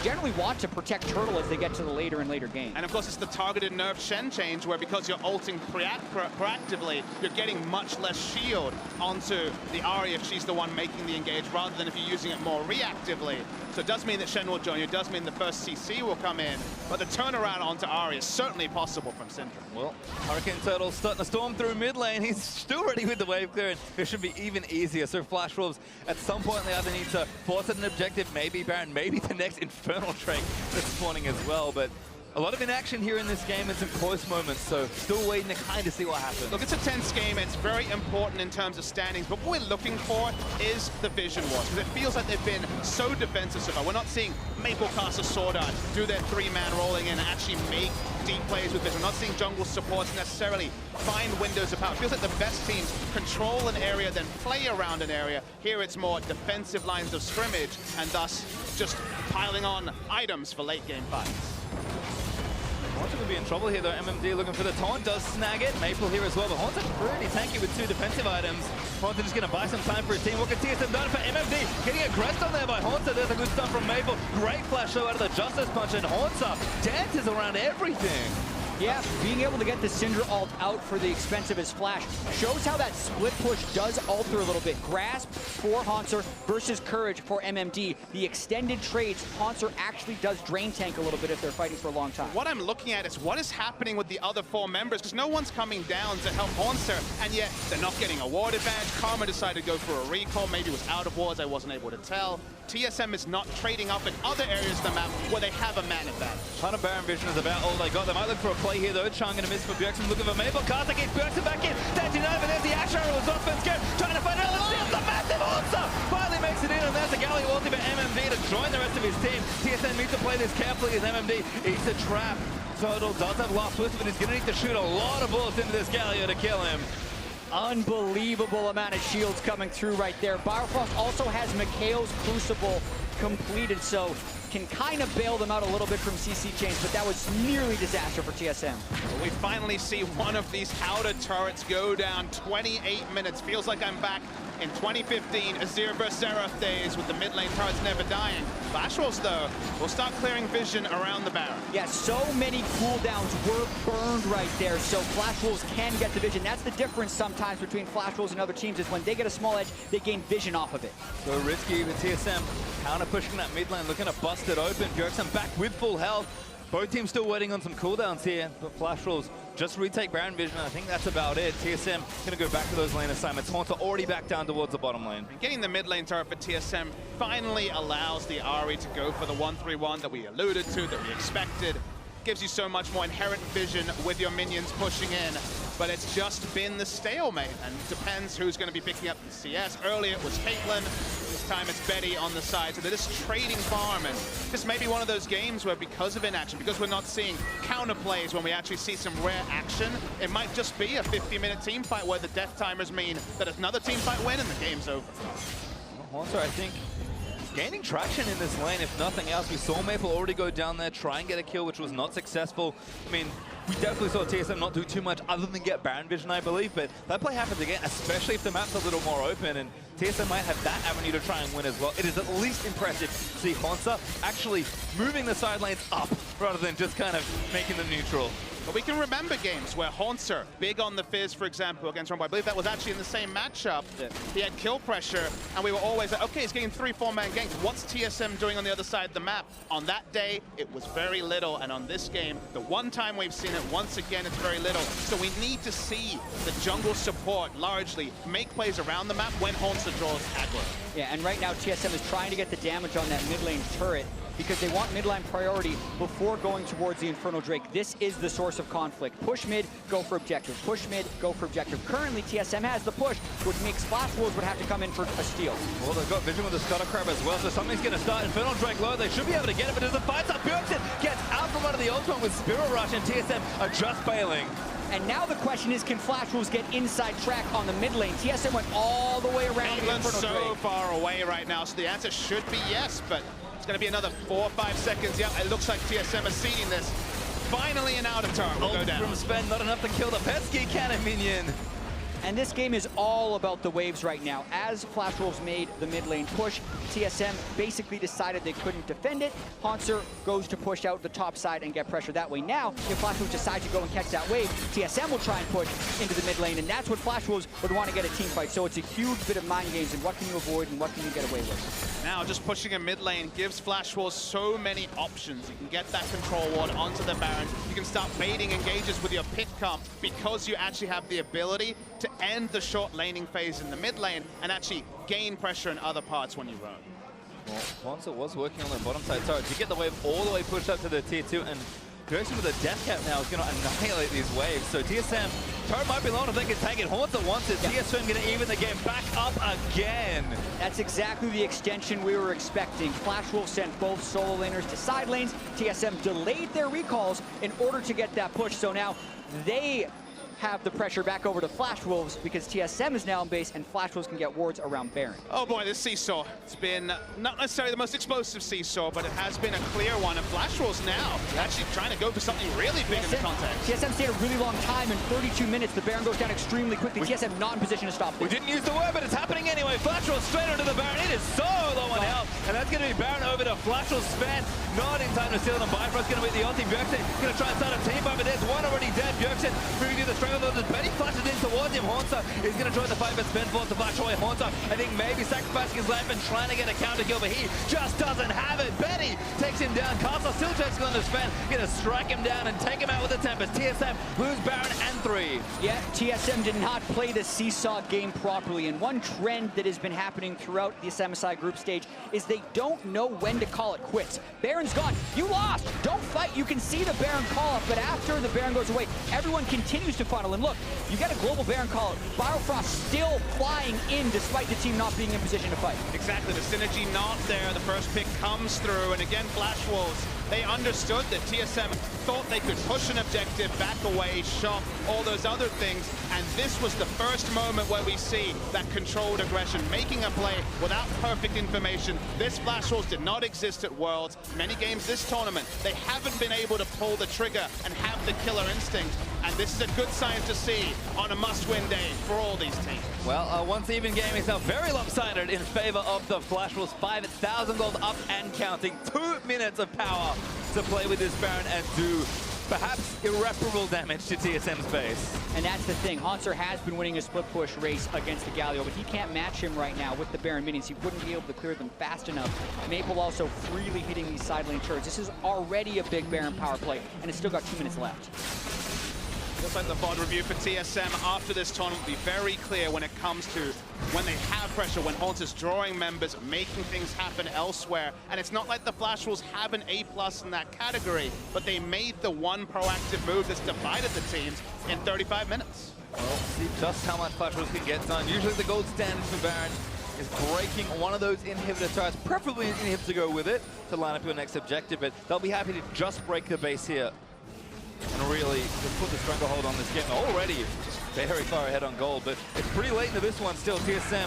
Speaker 1: generally want to protect Turtle as they get to the later and later game.
Speaker 3: And of course, it's the targeted nerf Shen change, where because you're ulting proactively, you're getting much less shield onto the Ahri if she's the one making the engage, rather than if you're using it more reactively. So it does mean that Shen will join you, it does mean the first CC will come in, but the turnaround onto Ahri is certainly possible from Syndra.
Speaker 2: Well, Hurricane Turtle's starting to storm through mid lane. He's still ready with the wave clear, and it should be even easier. So Flash Wolves, at some point they either need to force an objective, maybe Baron, maybe the next Infernal Drake that's spawning as well. But a lot of inaction here in this game and some close moments, so still waiting to kind of see what happens.
Speaker 3: Look, it's a tense game. It's very important in terms of standings, but what we're looking for is the vision wars, because it feels like they've been so defensive so far. We're not seeing Maple cast a Sword Art, do their 3-man rolling in and actually make deep plays with vision. We're not seeing jungle supports necessarily find windows of power. It feels like the best teams control an area, then play around an area. Here it's more defensive lines of scrimmage, and thus just piling on items for late game fights.
Speaker 2: Haunter would be in trouble here though. MMD looking for the taunt, does snag it. Maple here as well, but Haunter's pretty tanky with 2 defensive items. Haunter just going to buy some time for his team. What can TSM done for MMD? Getting aggressed on there by Haunter. There's a good stun from Maple. Great flash though out of the Justice Punch, and Haunter dances around everything.
Speaker 1: Yeah, being able to get the Syndra ult out for the expense of his flash shows how that split push does alter a little bit. Grasp for Hauntzer versus Courage for MMD. The extended trades, Hauntzer actually does drain tank a little bit if they're fighting for a long time.
Speaker 3: What I'm looking at is what is happening with the other 4 members, because no one's coming down to help Hauntzer, and yet they're not getting a ward advantage. Karma decided to go for a recall, maybe it was out of wards, I wasn't able to tell. TSM is not trading up in other areas of the map where they have a man advantage.
Speaker 2: Ton of Baron Vision is about all they got. They might look for a play here though. Chang gonna miss for Bjergsen, looking for Mabel. Karthik gets Bjergsen back in. Dancing over, there's the Ash Arrow was off and scared. Trying to find out the massive answer. Finally makes it in, and there's a Galley ulti for MMD to join the rest of his team. TSM needs to play this carefully as MMD eats a trap. Total does have last whistle, but he's gonna need to shoot a lot of bullets into this Galio to kill him.
Speaker 1: Unbelievable amount of shields coming through right there. Bifrost also has Mikhail's Crucible completed, so can kind of bail them out a little bit from CC chains, but that was nearly disaster for TSM.
Speaker 3: We finally see one of these outer turrets go down. 28 minutes. Feels like I'm back in 2015 Azir vs Xerath days with the mid lane turrets never dying. Flash Wolves, though, will start clearing vision around the Baron.
Speaker 1: Yeah, so many cooldowns were burned right there, so Flash Wolves can get the vision. That's the difference sometimes between Flash Wolves and other teams, is when they get a small edge, they gain vision off of it.
Speaker 2: So risky with TSM, counter pushing that mid lane, looking to bust it open. Bjergsen back with full health. Both teams still waiting on some cooldowns here, but Flash Wolves just retake Baron Vision, and I think that's about it. TSM gonna go back to those lane assignments. Haunter already back down towards the bottom lane.
Speaker 3: And getting the mid lane turret for TSM finally allows the Ahri to go for the 1-3-1 that we alluded to, that we expected. Gives you so much more inherent vision with your minions pushing in, but it's just been the stalemate, and it depends who's going to be picking up the CS. Earlier it was Caitlyn, this time it's Betty on the side, so they're just trading farm, and this may be one of those games where because of inaction, because we're not seeing counter plays when we actually see some rare action, it might just be a 50-minute team fight where the death timers mean that if another team fight win and the game's over.
Speaker 2: Well, Haunter, I think, gaining traction in this lane, if nothing else. We saw Maple already go down there, try and get a kill, which was not successful. I mean, we definitely saw TSM not do too much other than get Baron Vision, I believe, but that play happens again, especially if the map's a little more open, and TSM might have that avenue to try and win as well. It is at least impressive to see Haunter actually moving the side lanes up rather than just kind of making them neutral.
Speaker 3: But we can remember games where Haunter, big on the Fizz, for example, against Rumble. I believe that was actually in the same matchup. He had kill pressure, and we were always like, okay, he's getting 3-4-man ganks. What's TSM doing on the other side of the map? On that day, it was very little, and on this game, the one time we've seen it, once again, it's very little. So we need to see the jungle support largely make plays around the map when Haunter draws aggro.
Speaker 1: Yeah, and right now TSM is trying to get the damage on that mid lane turret because they want midline priority before going towards the Infernal Drake. This is the source of conflict. Push mid, go for objective. Push mid, go for objective. Currently, TSM has the push, which makes Flash Wolves would have to come in for a steal.
Speaker 2: Well, they've got vision with the Scuttle Crab as well, so something's going to start. Infernal Drake low, they should be able to get it, but as the fight's up, Bjergsen gets out from under the ultimate with Spirit Rush, and TSM are just bailing.
Speaker 1: And now the question is, can Flash Wolves get inside track on the mid lane? TSM went all the way around the Infernal
Speaker 3: so
Speaker 1: Drake.
Speaker 3: far away right now, so the answer should be yes, but it's going to be another 4 or 5 seconds. Yep, it looks like TSM are seeding this. Finally an outer turret will go down.
Speaker 2: From Sven, not enough to kill the pesky cannon minion.
Speaker 1: And this game is all about the waves right now. As Flash Wolves made the mid lane push, TSM basically decided they couldn't defend it. Haunter goes to push out the top side and get pressure that way. Now, if Flash Wolves decide to go and catch that wave, TSM will try and push into the mid lane, and that's what Flash Wolves would want to get a team fight. So it's a huge bit of mind games, and what can you avoid and what can you get away with?
Speaker 3: Now, just pushing a mid lane gives Flash Wolves so many options. You can get that control ward onto the Baron. You can start baiting engages with your pick comp because you actually have the ability to end the short laning phase in the mid lane and actually gain pressure in other parts when you roam.
Speaker 2: Well, Haunter was working on the bottom side turret to get the wave all the way pushed up to the tier 2, and Bjergsen with a death cap now is going to annihilate these waves. So TSM, turret might be long if they can take it. Haunter wants it.
Speaker 1: Yeah.
Speaker 2: TSM going to even the game back up again.
Speaker 1: That's exactly the extension we were expecting. Flash Wolves sent both solo laners to side lanes. TSM delayed their recalls in order to get that push. So now they have the pressure back over to Flash Wolves because TSM is now in base and Flash Wolves can get wards around Baron.
Speaker 3: Oh boy, this seesaw. It's been not necessarily the most explosive seesaw, but it has been a clear one. And Flash Wolves now actually trying to go for something really big in the context.
Speaker 1: TSM stayed a really long time. In 32 minutes, the Baron goes down extremely quickly. TSM not in position to stop this.
Speaker 2: We didn't use the word, but it's happening anyway. Flash Wolves straight onto the Baron. It is so low on health, and that's going to be Baron over to Flash will spend. Not in time to steal it, and Bifrost's going to be the ulti. Bjergsen going to try and start a team fight, but there's one already dead. Bjergsen moving to the stranglehold as Betty flashes in towards him. Haunter is going to join the fight, but Sven forced to flash away. Haunter, I think maybe sacrificing his life and trying to get a counter kill, but he just doesn't have it. Betty takes him down. Castle still chasing on the Sven. Going to strike him down and take him out with a Tempest. TSM lose Baron and 3.
Speaker 1: Yeah, TSM did not play the seesaw game properly, and one trend that has been happening throughout this MSI group stage is they don't know when to call it quits. Baron's gone. You lost. Don't fight. You can see the Baron call up, but after the Baron goes away, everyone continues to funnel. And look, you get a global Baron call up. Bifrost still flying in despite the team not being in position to fight.
Speaker 3: Exactly, the synergy not there. The first pick comes through, and again, Flash Wolves, they understood that TSM thought they could push an objective, back away, shop, all those other things, and this was the first moment where we see that controlled aggression, making a play without perfect information. This Flash Wolves did not exist at Worlds. Many games this tournament, they haven't been able to pull the trigger and have the killer instinct, and this is a good sign to see on a must-win day for all these teams.
Speaker 2: Well, once even game is now very lopsided in favor of the Flash Wolves. 5,000 gold up and counting. 2 minutes of power to play with this Baron and do perhaps irreparable damage to TSM's base.
Speaker 1: And that's the thing. Haunter has been winning a split push race against the Galio, but he can't match him right now with the Baron minions. He wouldn't be able to clear them fast enough. Maple also freely hitting these side lane turrets. This is already a big Baron power play, and it's still got 2 minutes left.
Speaker 3: Looks like the VOD review for TSM after this tournament will be very clear when it comes to when they have pressure, when Haunter's drawing members, making things happen elsewhere. And it's not like the Flash Wolves have an A+ in that category, but they made the one proactive move that's divided the teams in 35 minutes.
Speaker 2: Well, see just how much Flash Wolves can get done. Usually the gold standard for Baron is breaking one of those inhibitor tires, preferably an inhibitor to go with it, to line up your next objective, but they'll be happy to just break the base here and really just put the stranglehold on this game. Already very far ahead on gold, but it's pretty late into this one still. TSM,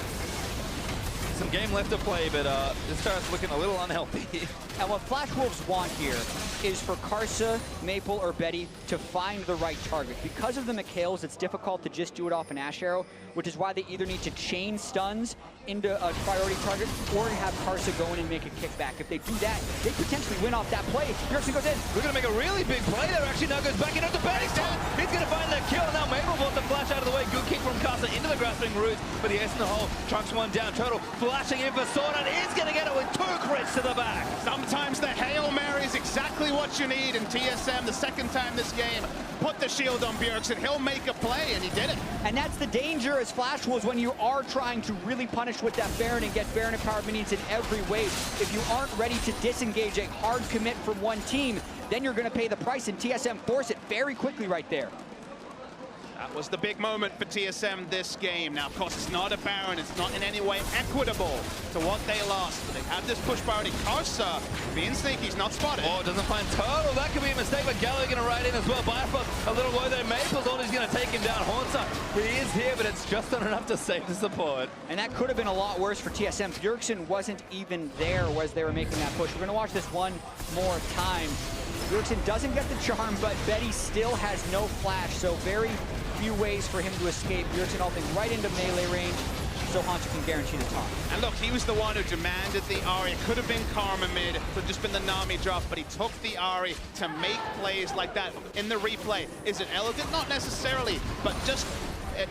Speaker 2: some game left to play, but this starts looking a little unhealthy.
Speaker 1: And what Flash Wolves want here is for Karsa, Maple, or Betty to find the right target. Because of the McHales, it's difficult to just do it off an Ash Arrow, which is why they either need to chain stuns into a priority target or have Karsa go in and make a kickback. If they do that, they potentially win off that play. Bjergsen goes in.
Speaker 2: We're going to make a really big play there. Actually, now goes back into the Betty's down. He's going to find that kill. Now Maple wants to flash out of the way. Good kick from Karsa into the grasping roots, but he is in the hole. Trunks one down. Turtle flashing in for Sword, and he's going to get it with 2 crits to the back.
Speaker 3: Sometimes the Hail Mary is exactly what you need in TSM. The second time this game, put the shield on Bjergsen. He'll make a play, and he did it.
Speaker 1: And that's the danger as Flash Wolves when you are trying to really punish with that Baron and get Baron empowered minions in every wave. If you aren't ready to disengage a hard commit from one team, then you're going to pay the price, and TSM force it very quickly right there.
Speaker 3: That was the big moment for TSM this game. Now, of course, it's not a Baron. It's not in any way equitable to what they lost. But they have this push priority. Karsa being sneaky, he's not spotted.
Speaker 2: Oh, doesn't find Turtle. That could be a mistake, but Gallo going to ride in as well. Bifrost a little low there. Maple's all he's going to take him down. Haunter, he is here, but it's just not enough to save the support.
Speaker 1: And that could have been a lot worse for TSM. Bjergsen wasn't even there as they were making that push. We're going to watch this one more time. Bjergsen doesn't get the charm, but Betty still has no flash, so very few ways for him to escape. Bjergsen ulting right into melee range, so Haunter can guarantee the top.
Speaker 3: And look, he was the one who demanded the Ahri. It could have been Karma mid, could have just been the Nami drop, but he took the Ahri to make plays like that. In the replay, is it elegant? Not necessarily, but just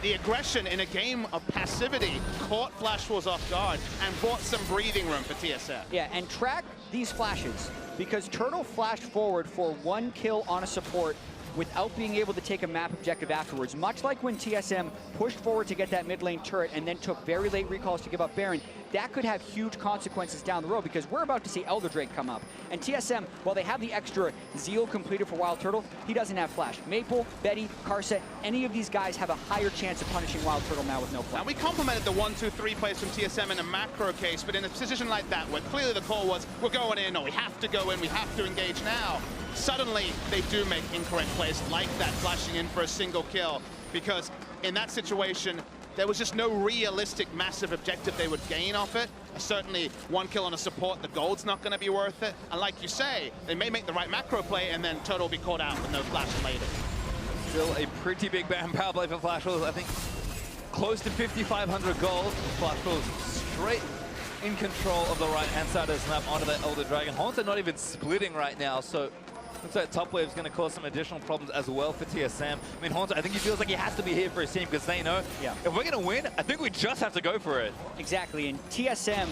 Speaker 3: the aggression in a game of passivity caught Flash Wolves off guard and bought some breathing room for TSM.
Speaker 1: Yeah, and track these flashes, because Turtle flashed forward for 1 kill on a support without being able to take a map objective afterwards. Much like when TSM pushed forward to get that mid lane turret and then took very late recalls to give up Baron, that could have huge consequences down the road, because we're about to see Elder Drake come up. And TSM, while they have the extra Zeal completed for Wild Turtle, he doesn't have flash. Maple, Betty, Karsa, any of these guys have a higher chance of punishing Wild Turtle now with no flash.
Speaker 3: Now, we complimented the 1-2-3 plays from TSM in a macro case, but in a position like that, where clearly the call was, we're going in, or we have to go in, we have to engage now, suddenly they do make incorrect plays like that, flashing in for a single kill, because in that situation, there was just no realistic massive objective they would gain off it. Certainly 1 kill on a support, the gold's not going to be worth it. And like you say, they may make the right macro play and then Turtle will be caught out with no flash later.
Speaker 2: Still a pretty big Baron power play for Flash Wolves. I think close to 5,500 gold. Flash Wolves straight in control of the right-hand side of the snap onto that Elder Dragon. Haunter not even splitting right now, so looks like top wave is going to cause some additional problems as well for TSM. I mean, Haunter, I think he feels like he has to be here for his team because they know if we're going to win, I think we just have to go for it.
Speaker 1: Exactly, and TSM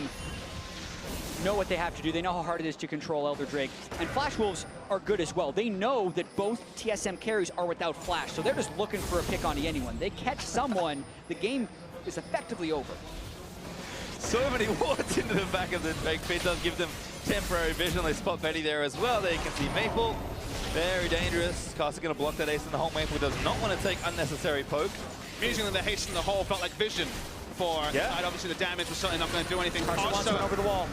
Speaker 1: know what they have to do. They know how hard it is to control Elder Drake. And Flash Wolves are good as well. They know that both TSM carries are without Flash, so they're just looking for a pick onto anyone. They catch someone, the game is effectively over.
Speaker 2: So many wards into the back of the Drake pit does give them temporary vision. They spot Betty there as well. There you can see Maple. Very dangerous. Caster going to block that ace in the hole. Maple does not want to take unnecessary poke.
Speaker 3: Amusingly, the haste in the hole felt like vision for side. Obviously, the damage was certainly not going to do anything.
Speaker 1: Carson wants one over the wall.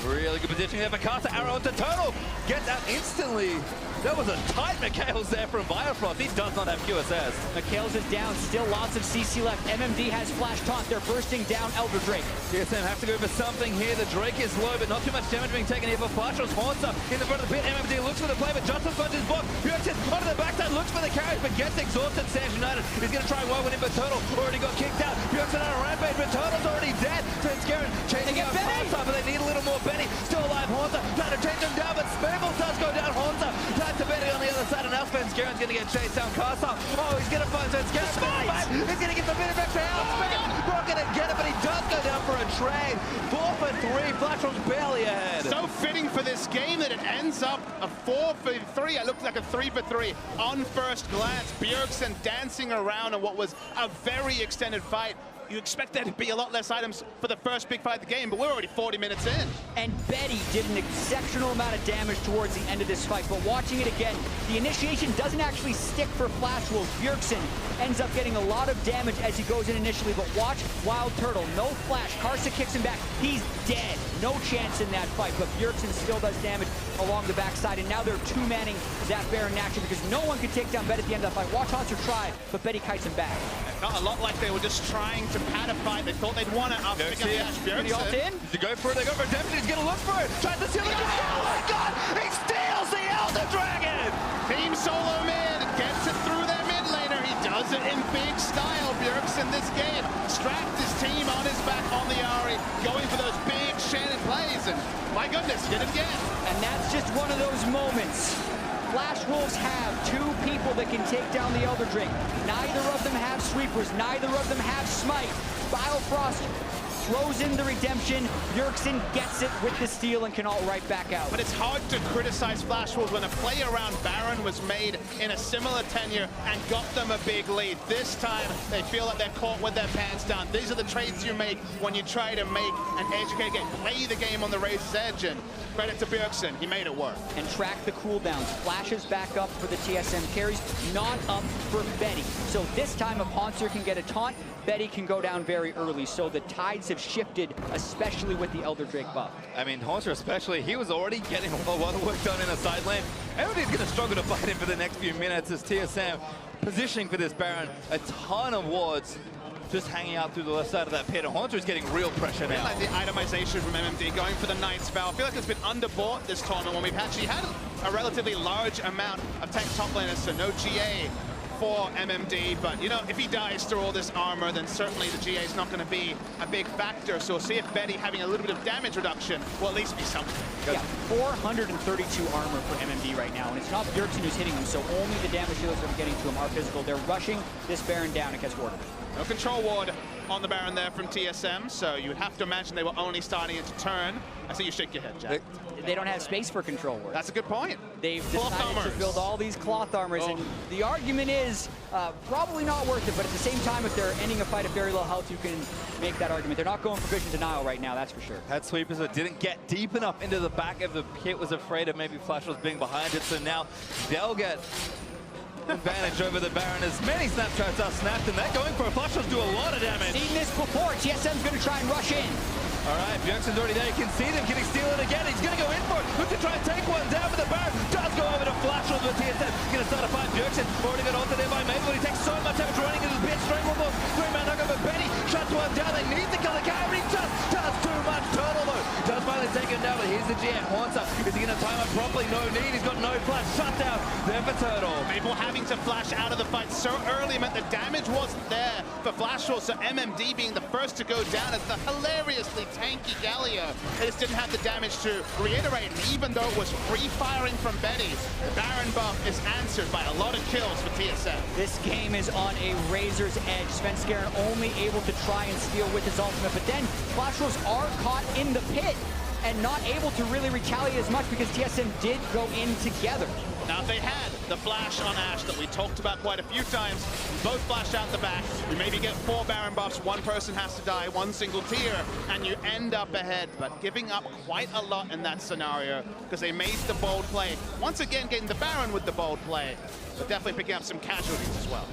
Speaker 2: Really good positioning there for Caster. Arrow into Turtle. Gets out instantly. That was a tight McHale's there from Biofrost. He does not have QSS.
Speaker 1: McHale's is down. Still lots of CC left. MMD has Flash Taunt. They're bursting down Elder Drake.
Speaker 2: TSM have to go for something here. The Drake is low, but not too much damage being taken here. But Flash Haunts up in the front of the pit. MMD looks for the play, but Justin punches block. Bjergsen onto the backside, looks for the carriage, but gets exhausted. Sands United is going to try one with him, but Turtle already got kicked out. Bjergsen on a rampage, but Turtle's already dead. So it's Garen chasing out Haunter, but they need a little more Benny. Still alive, Haunter trying to chase him down, but Spable does go down. Haunter tries to Benny on the other side, and Elfman's Garen's going to get chased down. Caster, oh, he's going to find, so it's Garen. He's going to get the bit of extra health. Not going to get it, but he does go down for a trade. 4 for 3, Flash was barely ahead.
Speaker 3: So fitting for this game that it ends up a 4 for 3. It looked like a 3 for 3 on first glance. Bjergsen dancing around in what was a very extended fight. You expect there to be a lot less items for the first big fight of the game, but we're already 40 minutes in.
Speaker 1: And Betty did an exceptional amount of damage towards the end of this fight, but watching it again, the initiation doesn't actually stick for Flash Wolves. Bjergsen ends up getting a lot of damage as he goes in initially, but watch Wild Turtle, no flash. Karsa kicks him back, he's dead. No chance in that fight, but Bjergsen still does damage along the backside, and now they're two-manning that Baron action because no one could take down Betty at the end of the fight. Watch Hunter try, but Betty kites him back.
Speaker 3: It felt a lot like they were just trying to pad a fight. They thought they'd want it after picking up
Speaker 1: Can he ult in?
Speaker 2: To go for it, they go for redemption. He's going to look for it. Tries to steal it. Oh my god! He steals the Elder Dragon!
Speaker 3: Team SoloMid gets it through their mid laner. He does it in big style. Bjergsen this game strapped his team on his back on the Ahri, going for those big Shannon plays, and my goodness, did it again.
Speaker 1: And that's just one of those moments. Flash Wolves have two people that can take down the Elder Drake. Neither of them have sweepers. Neither of them have smite. Biofrost throws in the redemption. Bjergsen gets it with the steal and can all right back out.
Speaker 3: But it's hard to criticize Flash Wolves when a play around Baron was made in a similar tenure and got them a big lead. This time, they feel like they're caught with their pants down. These are the trades you make when you try to make an educated game, play the game on the razor's edge, and credit to Bjergsen, he made it work.
Speaker 1: And track the cooldowns. Flashes back up for the TSM carries, not up for Betty. So this time, if Haunter can get a taunt, Betty can go down very early. So the tides have shifted, especially with the Elder Drake buff.
Speaker 2: I mean, Haunter especially, he was already getting a lot of work done in the side lane. Everybody's going to struggle to fight him for the next few minutes as TSM positioning for this Baron. A ton of wards just hanging out through the left side of that pit. And Haunter's getting real pressure now.
Speaker 3: I like the itemization from MMD going for the Knight's Vow. I feel like it's been underbought this tournament when we've actually had a relatively large amount of tank top laners, so no GA for MMD, but you know, if he dies through all this armor, then certainly the GA is not going to be a big factor. So we'll see if Betty having a little bit of damage reduction will at least be something.
Speaker 1: Yeah, 432 armor for MMD right now, and it's not Bjergsen who's hitting him, so only the damage dealers that are getting to him are physical. They're rushing this Baron down. It gets warded.
Speaker 3: No control ward on the Baron there from TSM, so you would have to imagine they were only starting it to turn. I see you shake your head, Jack.
Speaker 1: They don't have space for control ward.
Speaker 3: That's a good point.
Speaker 1: They've decided to build all these cloth armors, and the argument is probably not worth it, but at the same time, if they're ending a fight at very low health, you can make that argument. They're not going for vision denial right now, that's for sure.
Speaker 2: Had sweepers that didn't get deep enough into the back of the pit, was afraid of maybe Flash was being behind it, so now they'll get advantage over the Baron as many snapshots are snapped, and they're going for a Flash do a lot of damage.
Speaker 1: Seen this before. TSM's going to try and rush in.
Speaker 2: All right, Bjergsen's already there. You can see them. Can he steal it again? He's going to go in for it. Look to try and take one down for the Baron. Does go over to Flash with TSM. Going to start a fight. Bjergsen already got onto there by Maple. He takes so much damage running into the pit. Strangled. Three-man knock over Betty. Shuts one down. They need to kill the guy, but he just does too much. Turtle, though, does finally take him down, but he Here's the jam. Haunter, is he going to time it properly? No need. He's got no flash. Shut down there for Turtle.
Speaker 3: Maple having to flash out of the fight so early meant the damage wasn't there for Flashwolf, so MMD being the first to go down as the hilariously tanky Galio. They just didn't have the damage to reiterate, and even though it was free firing from Betty, the Baron buff is answered by a lot of kills for TSM.
Speaker 1: This game is on a razor's edge. Svenskeren only able to try and steal with his ultimate, but then Flashwolves are caught in the pit and not able to really retaliate as much because TSM did go in together.
Speaker 3: Now, if they had the flash on Ashe that we talked about quite a few times, both flash out the back, we maybe get 4 Baron buffs, one person has to die, one single tier, and you end up ahead, but giving up quite a lot in that scenario because they made the bold play. Once again, getting the Baron with the bold play, but definitely picking up some casualties as well.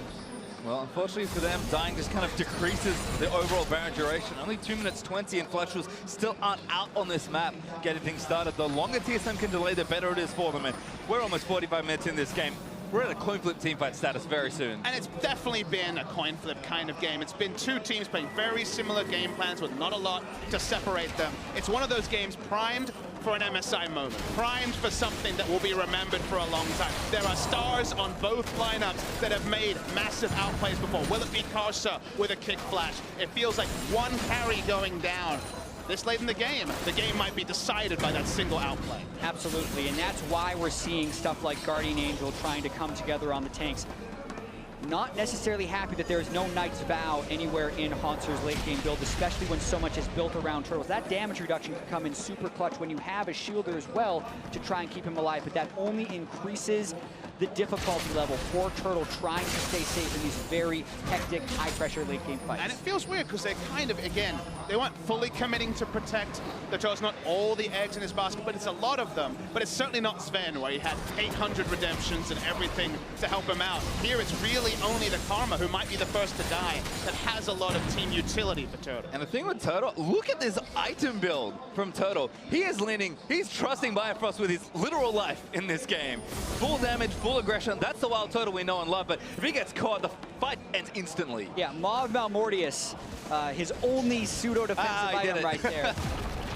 Speaker 2: Well, unfortunately for them, dying just kind of decreases the overall Baron duration. Only 2 minutes 20, and Flashwolves still aren't out on this map getting things started. The longer TSM can delay, the better it is for them. And we're almost 45 minutes in this game. We're at a coin flip teamfight status very soon.
Speaker 3: And it's definitely been a coin flip kind of game. It's been 2 teams playing very similar game plans with not a lot to separate them. It's one of those games primed for an MSI moment, primed for something that will be remembered for a long time. There are stars on both lineups that have made massive outplays before. Will it be Karsa with a kick flash? It feels like one carry going down. This late in the game might be decided by that single outplay.
Speaker 1: Absolutely, and that's why we're seeing stuff like Guardian Angel trying to come together on the tanks. Not necessarily happy that there's no Knight's Vow anywhere in Haunter's late game build, especially when so much is built around Turtles. That damage reduction can come in super clutch when you have a shielder as well to try and keep him alive, but that only increases the difficulty level for Turtle trying to stay safe in these very hectic, high-pressure late-game fights.
Speaker 3: And it feels weird because they kind of, again, they weren't fully committing to protect the Turtles. Not all the eggs in his basket, but it's a lot of them. But it's certainly not Sven, where he had 800 redemptions and everything to help him out. Here it's really only the Karma, who might be the first to die, that has a lot of team utility for Turtle.
Speaker 2: And the thing with Turtle, look at this item build from Turtle. He is leaning, he's trusting Bifrost with his literal life in this game. Full damage, full aggression. That's the wild Turtle we know and love, but if he gets caught, the fight ends instantly.
Speaker 1: Yeah, Mav Malmortius, his only pseudo-defensive item right there.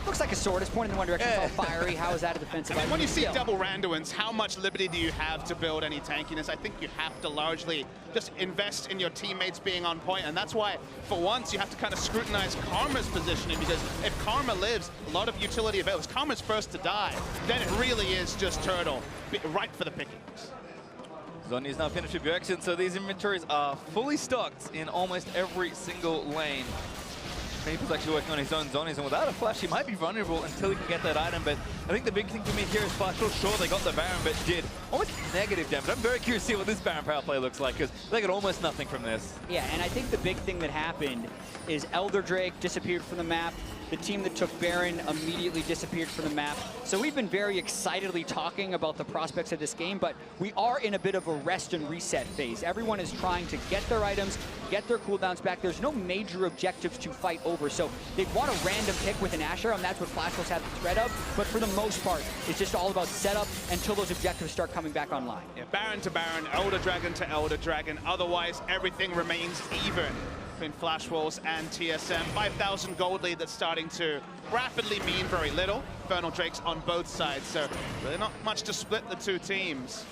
Speaker 1: Looks like a sword. It's pointing in one direction. It's all fiery. How is that a defensive item?
Speaker 3: When you see double Randuins, how much liberty do you have to build any tankiness? I think you have to largely just invest in your teammates being on point, and that's why, for once, you have to kind of scrutinize Karma's positioning, because if Karma lives, a lot of utility available. If Karma's first to die, then it really is just Turtle, right for the pickings.
Speaker 2: Zonya's now finished with Bjergsen, so these inventories are fully stocked in almost every single lane. Maple's actually working on his own zonies, and without a flash, he might be vulnerable until he can get that item. But I think the big thing for me here is Flashwolf. Sure, they got the Baron, but did almost negative damage. I'm very curious to see what this Baron power play looks like, because they got almost nothing from this.
Speaker 1: Yeah, and I think the big thing that happened is Elder Drake disappeared from the map. The team that took Baron immediately disappeared from the map. So we've been very excitedly talking about the prospects of this game, but we are in a bit of a rest and reset phase. Everyone is trying to get their items, get their cooldowns back. There's no major objectives to fight over. So they'd want a random pick with an Asher, and that's what Flashwolves have the threat of. But for the most part, it's just all about setup until those objectives start coming back online.
Speaker 3: Yeah, Baron to Baron, Elder Dragon to Elder Dragon. Otherwise, everything remains even between Flashwolves and TSM. 5,000 gold lead that's starting to rapidly mean very little. Infernal Drakes on both sides, so really not much to split the two teams.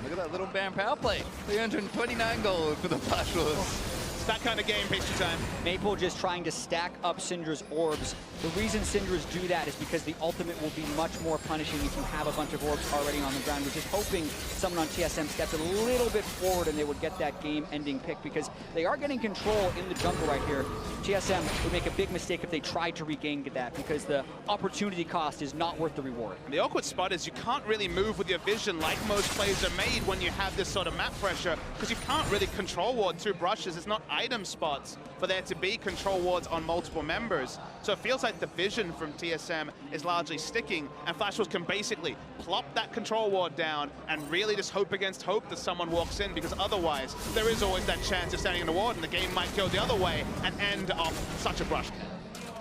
Speaker 2: Look at that little Baron power play. 329 gold for the Flashwolves.
Speaker 3: It's that kind of game, pastry time.
Speaker 1: Maple just trying to stack up Syndra's orbs. The reason Syndra's do that is because the ultimate will be much more punishing if you have a bunch of orbs already on the ground. We're just hoping someone on TSM steps a little bit forward and they would get that game-ending pick, because they are getting control in the jungle right here. TSM would make a big mistake if they tried to regain that, because the opportunity cost is not worth the reward.
Speaker 3: And the awkward spot is you can't really move with your vision like most plays are made when you have this sort of map pressure, because you can't really control ward 2 brushes. It's not item spots for there to be control wards on multiple members. So it feels like the vision from TSM is largely sticking, and Flashwolves can basically plop that control ward down and really just hope against hope that someone walks in, because otherwise there is always that chance of standing in the ward and the game might go the other way and end off such a brush.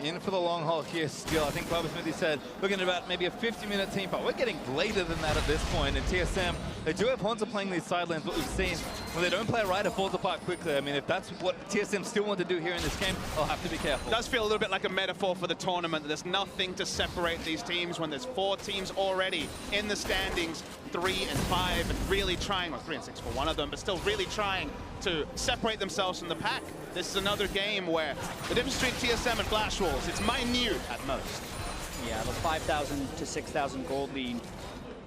Speaker 2: In for the long haul here still. I think Bobby Smithy said, looking at about maybe a 50-minute team fight. We're getting later than that at this point. And TSM, they do have Haunter playing these side lanes. What we've seen, when they don't play right, it falls apart quickly. I mean, if that's what TSM still want to do here in this game, they'll have to be careful.
Speaker 3: It does feel a little bit like a metaphor for the tournament. There's nothing to separate these teams when there's 4 teams already in the standings, 3 and 5, and really trying, or 3 and 6 for one of them, but still really trying to separate themselves from the pack. This is another game where the difference between TSM and Flash Wolves, it's minute at most.
Speaker 1: Yeah, the 5,000 to 6,000 gold lead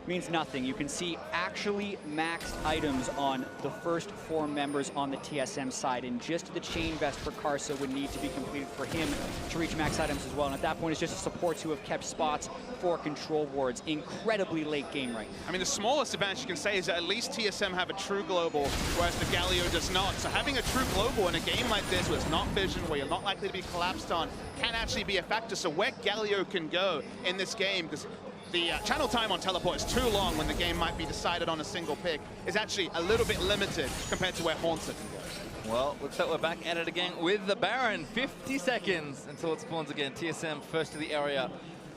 Speaker 1: means nothing. You can see actually maxed items on the first 4 members on the TSM side, and just the chain vest for Karsa would need to be completed for him to reach max items as well. And at that point, it's just the supports who have kept spots for control wards. Incredibly late game right now.
Speaker 3: I mean, the smallest advantage you can say is that at least TSM have a true global, whereas the Galio does not. So having a true global in a game like this, where it's not vision, where you're not likely to be collapsed on, can actually be a factor. So where Galio can go in this game, because the channel time on teleport is too long when the game might be decided on a single pick, is actually a little bit limited compared to where Haunter can go.
Speaker 2: Well, looks like we're back at it again with the Baron. 50 seconds until it spawns again. TSM first to the area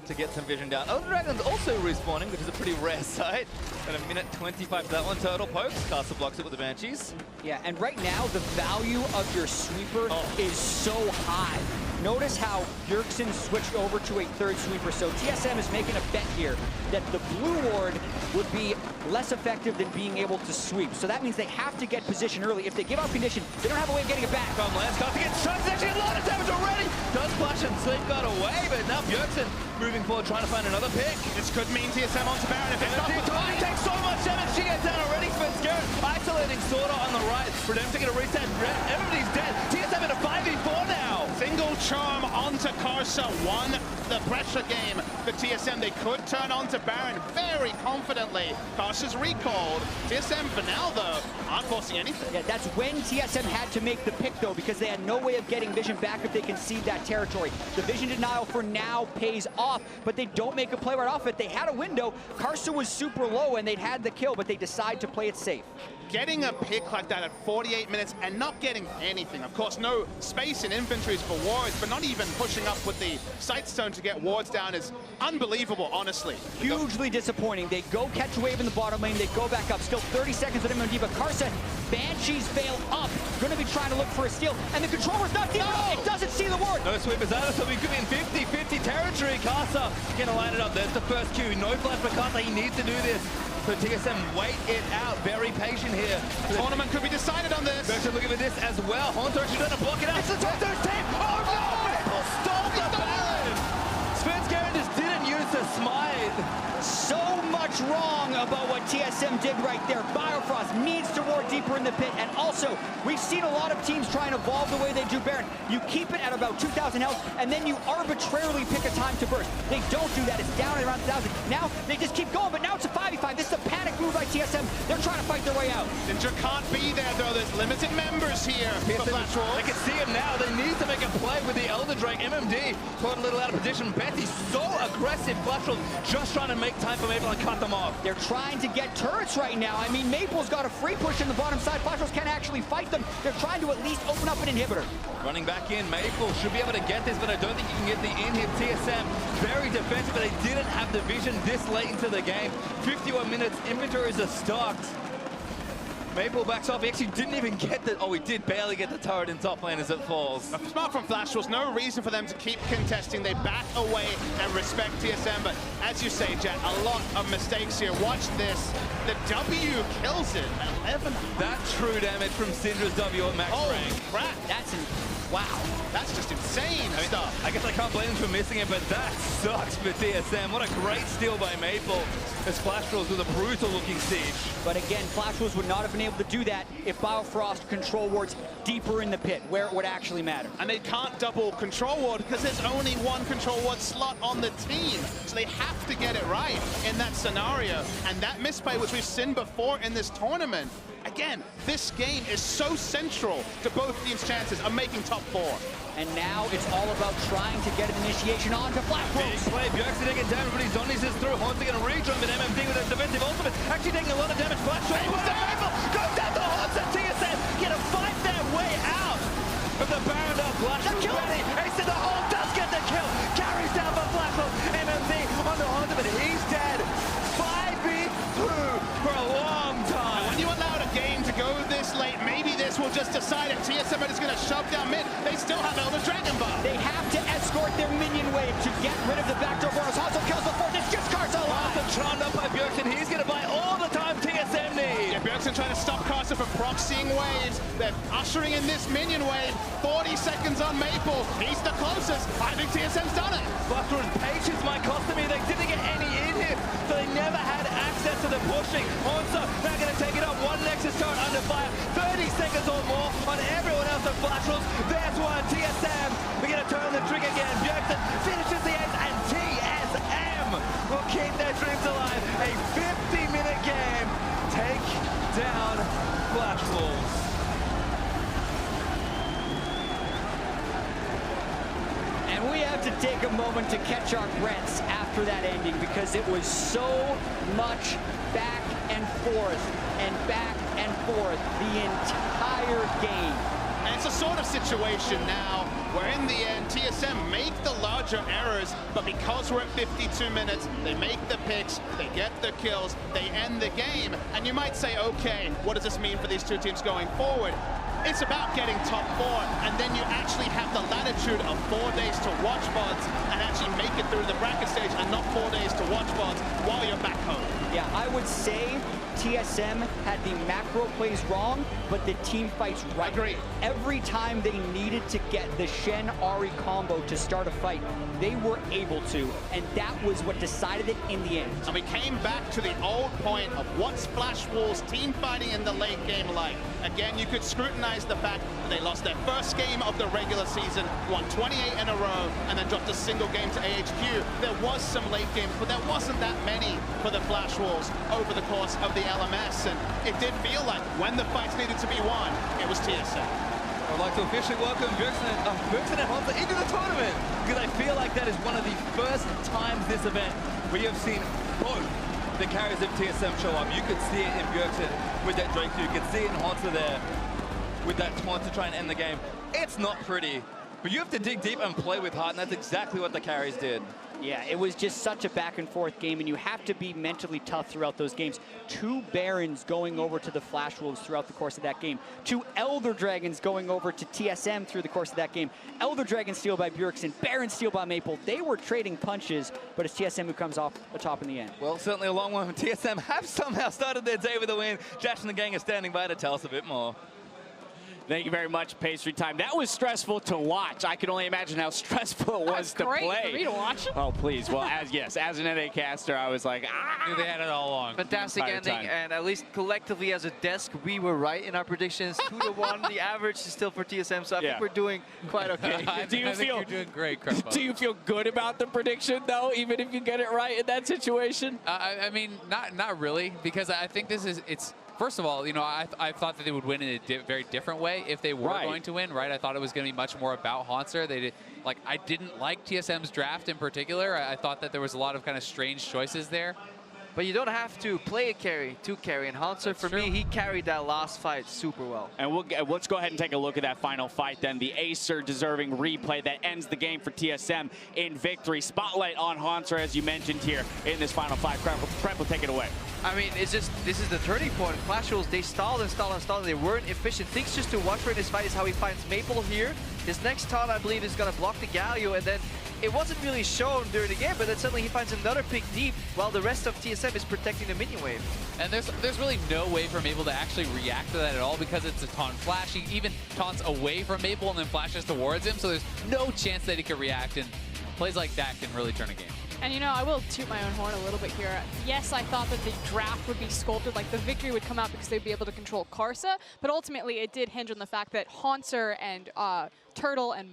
Speaker 2: to get some vision down. Elder Dragon's also respawning, which is a pretty rare sight. And a minute 25 for that one. Turtle pokes. Castle blocks it with the Banshees.
Speaker 1: Yeah, and right now, the value of your sweeper is so high. Notice how Bjergsen switched over to a 3rd sweeper. So TSM is making a bet here that the blue ward would be less effective than being able to sweep. So that means they have to get position early. If they give up condition, they don't have a way of getting it back.
Speaker 2: From Landscott to get shot. It's actually a lot of damage already. Does Flash and Sleep got away, but now Bjergsen moving forward, trying to find another pick.
Speaker 3: This could mean TSM onto Baron if it's not
Speaker 2: He takes so much damage. She gets down already. Scared. Isolating Sorta on the right. Redemption gonna reset. Everybody's dead. TSM in a 5v4 now.
Speaker 3: Single charm onto Karsa, won the pressure game for TSM. They could turn onto Baron very confidently. Karsa's recalled. TSM for now, though, aren't forcing anything.
Speaker 1: Yeah, that's when TSM had to make the pick, though, because they had no way of getting vision back if they concede that territory. The vision denial for now pays off, but they don't make a play right off it. They had a window. Karsa was super low, and they'd had the kill, but they decide to play it safe.
Speaker 3: Getting a pick like that at 48 minutes and not getting anything. Of course, no space in inventories for wards, but not even pushing up with the Sightstone to get wards down is unbelievable, honestly.
Speaker 1: Hugely disappointing. They go catch a wave in the bottom lane, they go back up. Still 30 seconds with MMD, but Karsa, Banshees fail up. Going to be trying to look for a steal, and the controller's not deep enough. It doesn't see the ward.
Speaker 2: No sweepers out, so we could be in 50-50 territory. Karsa gonna line it up. There's the first Q. No flash for Karsa. He needs to do this. So TSM wait it out, very patient here.
Speaker 3: The tournament could be decided on this.
Speaker 2: Bergson looking for this as well. Haunter actually trying to block it out. It's the Torto's team. Oh no! Maple stole the Baron. Svenskeren just didn't use the smite.
Speaker 1: So much wrong about what TSM did right there. Biofrost needs to ward deeper in the pit, and also, we've seen a lot of teams try and evolve the way they do Baron. You keep it at about 2,000 health, and then you arbitrarily pick a time to burst. They don't do that. It's down at around 1,000. Now, they just keep going, but now it's a 5v5. This is a panic move by TSM. They're trying to fight their way out.
Speaker 3: Ninja can't be there, though. There's limited members here for Flash Wolves.
Speaker 2: They can see him now. They need to make a play with the Elder Drake. MMD caught a little out of position. Betsy's so aggressive. Flash Wolves just trying to make time for Maple and cut them off.
Speaker 1: They're trying to get turrets right now. I mean, Maple's got a free push in the bottom side. Flash Wolves can't actually fight them. They're trying to at least open up an inhibitor.
Speaker 2: Running back in, Maple should be able to get this, but I don't think you can get the in-hit. TSM, very defensive, but they didn't have the vision this late into the game. 51 minutes, inventories are stocked. Maple backs off. He actually didn't even get the... Oh, he did barely get the turret in top lane as it falls.
Speaker 3: Smart from Flash Wolves. No reason for them to keep contesting. They back away and respect TSM. But as you say, Jet, a lot of mistakes here. Watch this. The W kills it at 11.
Speaker 2: That true damage from Syndra's W at max rank.
Speaker 3: Crap. Wow. That's just insane stuff.
Speaker 2: I guess I can't blame him for missing it, but that sucks for TSM. What a great steal by Maple as Flash Wolves with a brutal looking siege.
Speaker 1: But again, Flash Wolves would not have been able to do that if Biofrost control wards deeper in the pit, where it would actually matter.
Speaker 3: And they can't double control ward because there's only one control ward slot on the team. So they have to get it right in that scenario. And that misplay, which we've seen before in this tournament, again, this game is so central to both teams' chances of making top 4.
Speaker 1: And now it's all about trying to get an initiation onto Flash Wolves.
Speaker 2: Big play, Bjergsen taking damage, but he's on his through. Haunter gonna redrum, but MMD with a defensive ultimate. Actually taking a lot of damage. Flash Wolves to Maple, goes down to Haunter. TSM gonna fight their way out of the Baron. Flash Wolves ready. Ace in the hole, does get the kill.
Speaker 3: that shove down mid. They still have Elder Dragon buff.
Speaker 1: They have to escort their minion wave to get rid of the backdoor borders. Hanzo kills the fourth. It's just Karsa alive.
Speaker 2: Turned up by Bjergsen. He's going to buy all the time TSM need.
Speaker 3: Yeah, Bjergsen trying to stop Karsa from proxying waves. They're ushering in this minion wave. 40 seconds on Maple. He's the closest. I think TSM's done it.
Speaker 2: Buster's patience might cost them here. They didn't get any in here, so they never had access to the pushing. Hanzo now going to take it up. One Nexus turret under fire. 30 seconds or more on everyone else at Flash Wolves. There's one. TSM. We're going to turn the trigger again. Bjergsen finishes the end, and TSM will keep their dreams alive. A 50-minute game. Take down Flash Wolves.
Speaker 1: And we have to take a moment to catch our breaths after that ending because it was so much back and forth the entire game.
Speaker 3: And it's a sort of situation now where in the end TSM make the larger errors, but because we're at 52 minutes, they make the picks, they get the kills, they end the game. And you might say, okay, what does this mean for these two teams going forward? It's about getting top 4, and then you actually have the latitude of 4 days to watch VODs and actually make it through the bracket stage and not 4 days to watch VODs while you're back home.
Speaker 1: Yeah, I would say TSM had the macro plays wrong, but the team fights right.
Speaker 3: Agree.
Speaker 1: Every time they needed to get the Shen-Ari combo to start a fight, they were able to, and that was what decided it in the end.
Speaker 3: And we came back to the old point of what's Flash Wolves team fighting in the late game like. Again, you could scrutinize the fact that they lost their first game of the regular season, won 28 in a row, and then dropped a single game to AHQ. There was some late games, but there wasn't that many for the Flash Wolves over the course of the LMS, and it did feel like when the fights needed to be won, it was TSM.
Speaker 2: I'd like to officially welcome Bjergsen and Hanzo into the tournament, because I feel like that is one of the first times this event where you have seen both the carriers of TSM show up. You could see it in Bjergsen with that Drake, you could see it in Hanzo there with that taunt to try and end the game. It's not pretty, but you have to dig deep and play with heart, and that's exactly what the carries did.
Speaker 1: Yeah, it was just such a back and forth game, and you have to be mentally tough throughout those games. 2 Barons going over to the Flash Wolves throughout the course of that game. 2 Elder Dragons going over to TSM through the course of that game. Elder Dragon steal by Bjergsen, Baron steal by Maple. They were trading punches, but it's TSM who comes off the top in the end.
Speaker 2: Well, certainly a long one. TSM have somehow started their day with a win. Jash and the gang are standing by to tell us a bit more.
Speaker 4: Thank you very much, Pastry Time. That was stressful to watch. I can only imagine how stressful it was to play.
Speaker 5: Great for me to watch.
Speaker 4: Oh, please. Well, as an NA caster, I was like,
Speaker 6: I knew they had it all along.
Speaker 7: Fantastic ending, and at least collectively as a desk, we were right in our predictions. 2-1, the average is still for TSM, so I think we're doing quite okay.
Speaker 6: I think you're doing great, Crumpo.
Speaker 4: Do you feel good about the prediction, though, even if you get it right in that situation?
Speaker 6: I mean, not really, because I think it's. First of all, you know, I thought that they would win in a very different way if they were going to win, right? I thought it was going to be much more about Hanzo. I didn't like TSM's draft in particular. I thought that there was a lot of kind of strange choices there.
Speaker 7: But you don't have to play a carry to carry. And Hanzo, for me, he carried that last fight super well.
Speaker 4: And let's go ahead and take a look at that final fight then. The Acer-deserving replay that ends the game for TSM in victory. Spotlight on Hanzo, as you mentioned here, in this final fight. Kremp will take it away.
Speaker 7: I mean, this is the turning point. Flash Wolves, they stalled and stalled and stalled. They weren't efficient. Things just to watch for in this fight is how he finds Maple here. His next taunt, I believe, is going to block the Galio, and then it wasn't really shown during the game, but then suddenly he finds another pick deep while the rest of TSM is protecting the minion wave.
Speaker 6: And there's really no way for Maple to actually react to that at all because it's a taunt flash. He even taunts away from Maple and then flashes towards him, so there's no chance that he could react, and plays like that can really turn a game.
Speaker 5: And you know, I will toot my own horn a little bit here. Yes, I thought that the draft would be sculpted, like the victory would come out because they'd be able to control Karsa, but ultimately it did hinge on the fact that Hanzo and Turtle and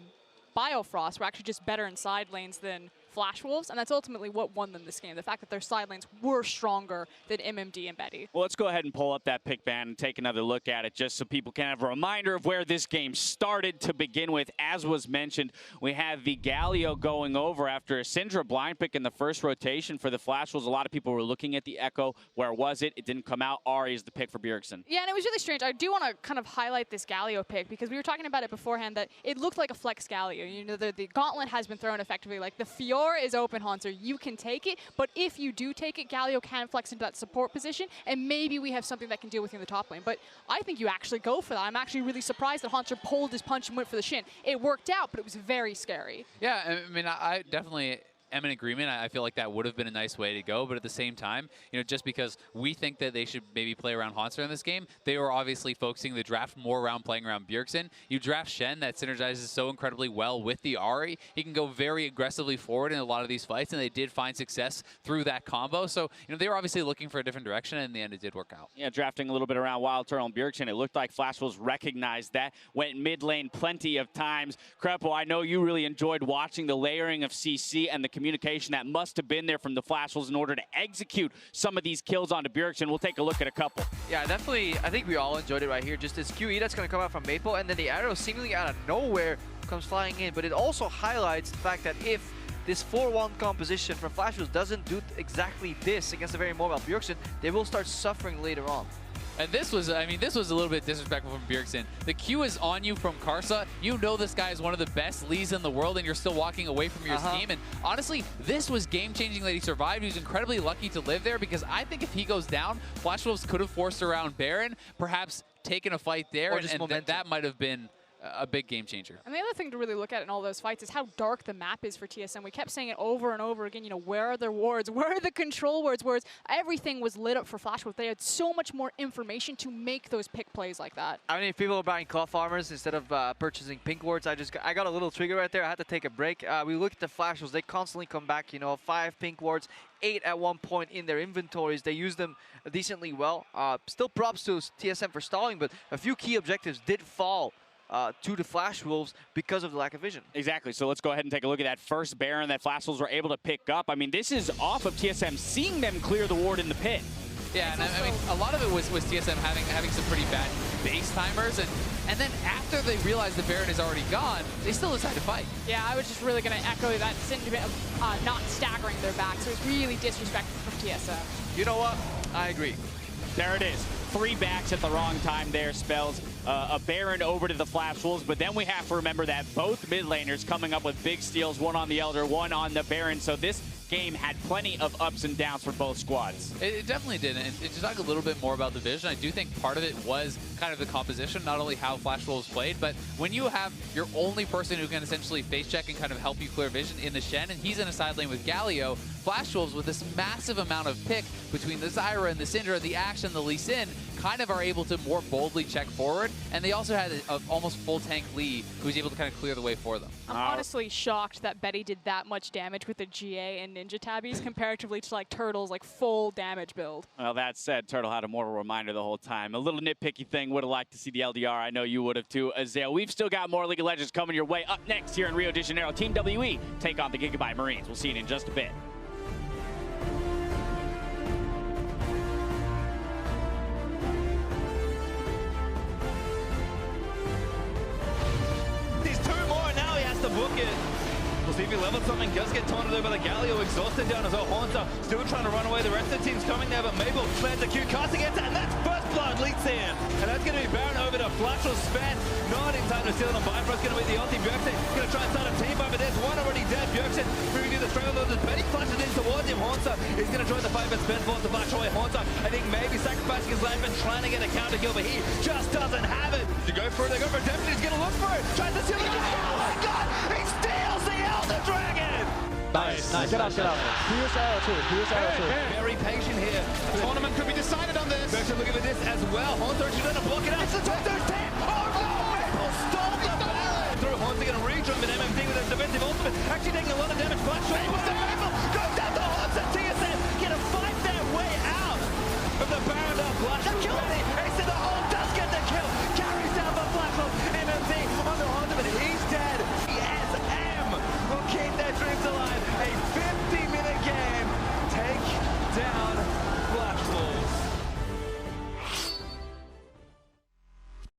Speaker 5: Biofrost were actually just better in side lanes than Flash Wolves, and that's ultimately what won them this game. The fact that their side lanes were stronger than MMD and Betty.
Speaker 4: Well, let's go ahead and pull up that pick ban and take another look at it just so people can have a reminder of where this game started to begin with. As was mentioned, we have the Galio going over after a Syndra blind pick in the first rotation for the Flash Wolves. A lot of people were looking at the Echo. Where was it? It didn't come out. Ari is the pick for Bjergsen.
Speaker 5: Yeah, and it was really strange. I do want to kind of highlight this Galio pick because we were talking about it beforehand that it looked like a flex Galio. You know, the gauntlet has been thrown effectively. Like the Fiora door is open, Haunter. You can take it, but if you do take it, Galio can flex into that support position, and maybe we have something that can deal with you in the top lane. But I think you actually go for that. I'm actually really surprised that Haunter pulled his punch and went for the Shin. It worked out, but it was very scary.
Speaker 6: Yeah, I mean, I definitely am in agreement. I feel like that would have been a nice way to go, but at the same time, you know, just because we think that they should maybe play around Haunter in this game, they were obviously focusing the draft more around playing around Bjergsen. You draft Shen, that synergizes so incredibly well with the Ahri. He can go very aggressively forward in a lot of these fights, and they did find success through that combo. So, you know, they were obviously looking for a different direction, and in the end, it did work out.
Speaker 4: Yeah, drafting a little bit around Wild Turtle and Bjergsen, it looked like Flash Wolves recognized that, went mid lane plenty of times. Krepo, I know you really enjoyed watching the layering of CC and the communication that must have been there from the Flash Wolves in order to execute some of these kills onto Bjergsen. We'll take a look at a couple.
Speaker 7: Yeah, definitely. I think we all enjoyed it right here. Just this QE that's going to come out from Maple, and then the arrow seemingly out of nowhere comes flying in. But it also highlights the fact that if this 4-1 composition from Flash Wolves doesn't do exactly this against a very mobile Bjergsen, they will start suffering later on.
Speaker 6: And this was, I mean, this was a little bit disrespectful from Bjergsen. The Q is on you from Karsa. You know this guy is one of the best Lees in the world, and you're still walking away from your team. And honestly, this was game-changing that he survived. He was incredibly lucky to live there, because I think if he goes down, Flash Wolves could have forced around Baron, perhaps taken a fight there,
Speaker 7: or just
Speaker 6: and that might have been a big game changer.
Speaker 5: And the other thing to really look at in all those fights is how dark the map is for TSM. We kept saying it over and over again, you know, where are their wards? Where are the control wards? Whereas everything was lit up for Flash Wolves. They had so much more information to make those pick plays like that.
Speaker 7: I mean, if people are buying cloth armors instead of purchasing pink wards, I got a little trigger right there. I had to take a break. We look at the Flash Wolves. They constantly come back, you know, 5 pink wards, 8 at one point in their inventories. They use them decently well. Still props to TSM for stalling, but a few key objectives did fall to the Flash Wolves because of the lack of vision.
Speaker 4: Exactly. So let's go ahead and take a look at that first Baron that Flash Wolves were able to pick up. I mean, this is off of TSM seeing them clear the ward in the pit.
Speaker 6: Yeah, and I mean, a lot of it was TSM having some pretty bad base timers, and then after they realized the Baron is already gone, they still decide to fight.
Speaker 5: Yeah, I was just really going to echo that sentiment of not staggering their backs. It was really disrespectful from TSM.
Speaker 7: You know what? I agree.
Speaker 4: There it is. 3 backs at the wrong time there spells a Baron over to the Flash Wolves, but then we have to remember that both mid laners coming up with big steals, one on the Elder, one on the Baron, so this game had plenty of ups and downs for both squads.
Speaker 6: It definitely did, and to talk a little bit more about the vision, I do think part of it was kind of the composition, not only how Flash Wolves played, but when you have your only person who can essentially face check and kind of help you clear vision in the Shen, and he's in a side lane with Galio, Flash Wolves with this massive amount of pick between the Zyra and the Syndra, the Ashe and the Lee Sin, kind of are able to more boldly check forward, and they also had an almost full tank Lee who was able to kind of clear the way for them.
Speaker 5: I'm honestly shocked that Betty did that much damage with the GA and Ninja Tabbies comparatively to like Turtle's like full damage build.
Speaker 4: Well, that said, Turtle had a moral reminder the whole time. A little nitpicky thing, would have liked to see the LDR. I know you would have too, Azale. We've still got more League of Legends coming your way. Up next here in Rio de Janeiro, Team WE take on the Gigabyte Marines. We'll see you in just a bit.
Speaker 2: To book it. We'll see if he levels something, does get taunted over the Galio, exhausted down as well. Haunter still trying to run away. The rest of the team's coming there, but Mabel lands a cute cast against it, and that's first blood leaks in. And that's going to be Baron over to Flash Wolves Span. Not in time to steal it on Bifrost. Going to be the ulti. Bjergsen going to try and start a team fight, but there's one already dead. Bjergsen moving to the strangle of the Betty flashes in towards him. Haunter is going to join the fight, but Spen falls to flash away. Haunter, I think maybe sacrificing his life and trying to get a counter kill, but he just doesn't have it. To go for it, they go for it. Deputy's going to look for it. Tries to steal it. Oh my god! He steals the Elder Dragon!
Speaker 8: Nice. Get out. Here's arrow too.
Speaker 2: Very patient here.
Speaker 3: The tournament could be decided on this.
Speaker 2: Bjergsen looking at this as well. Haunter actually going to block it out. It's the top 10. Oh no! Maple stole the Baron! Through Haunter going to reach him, but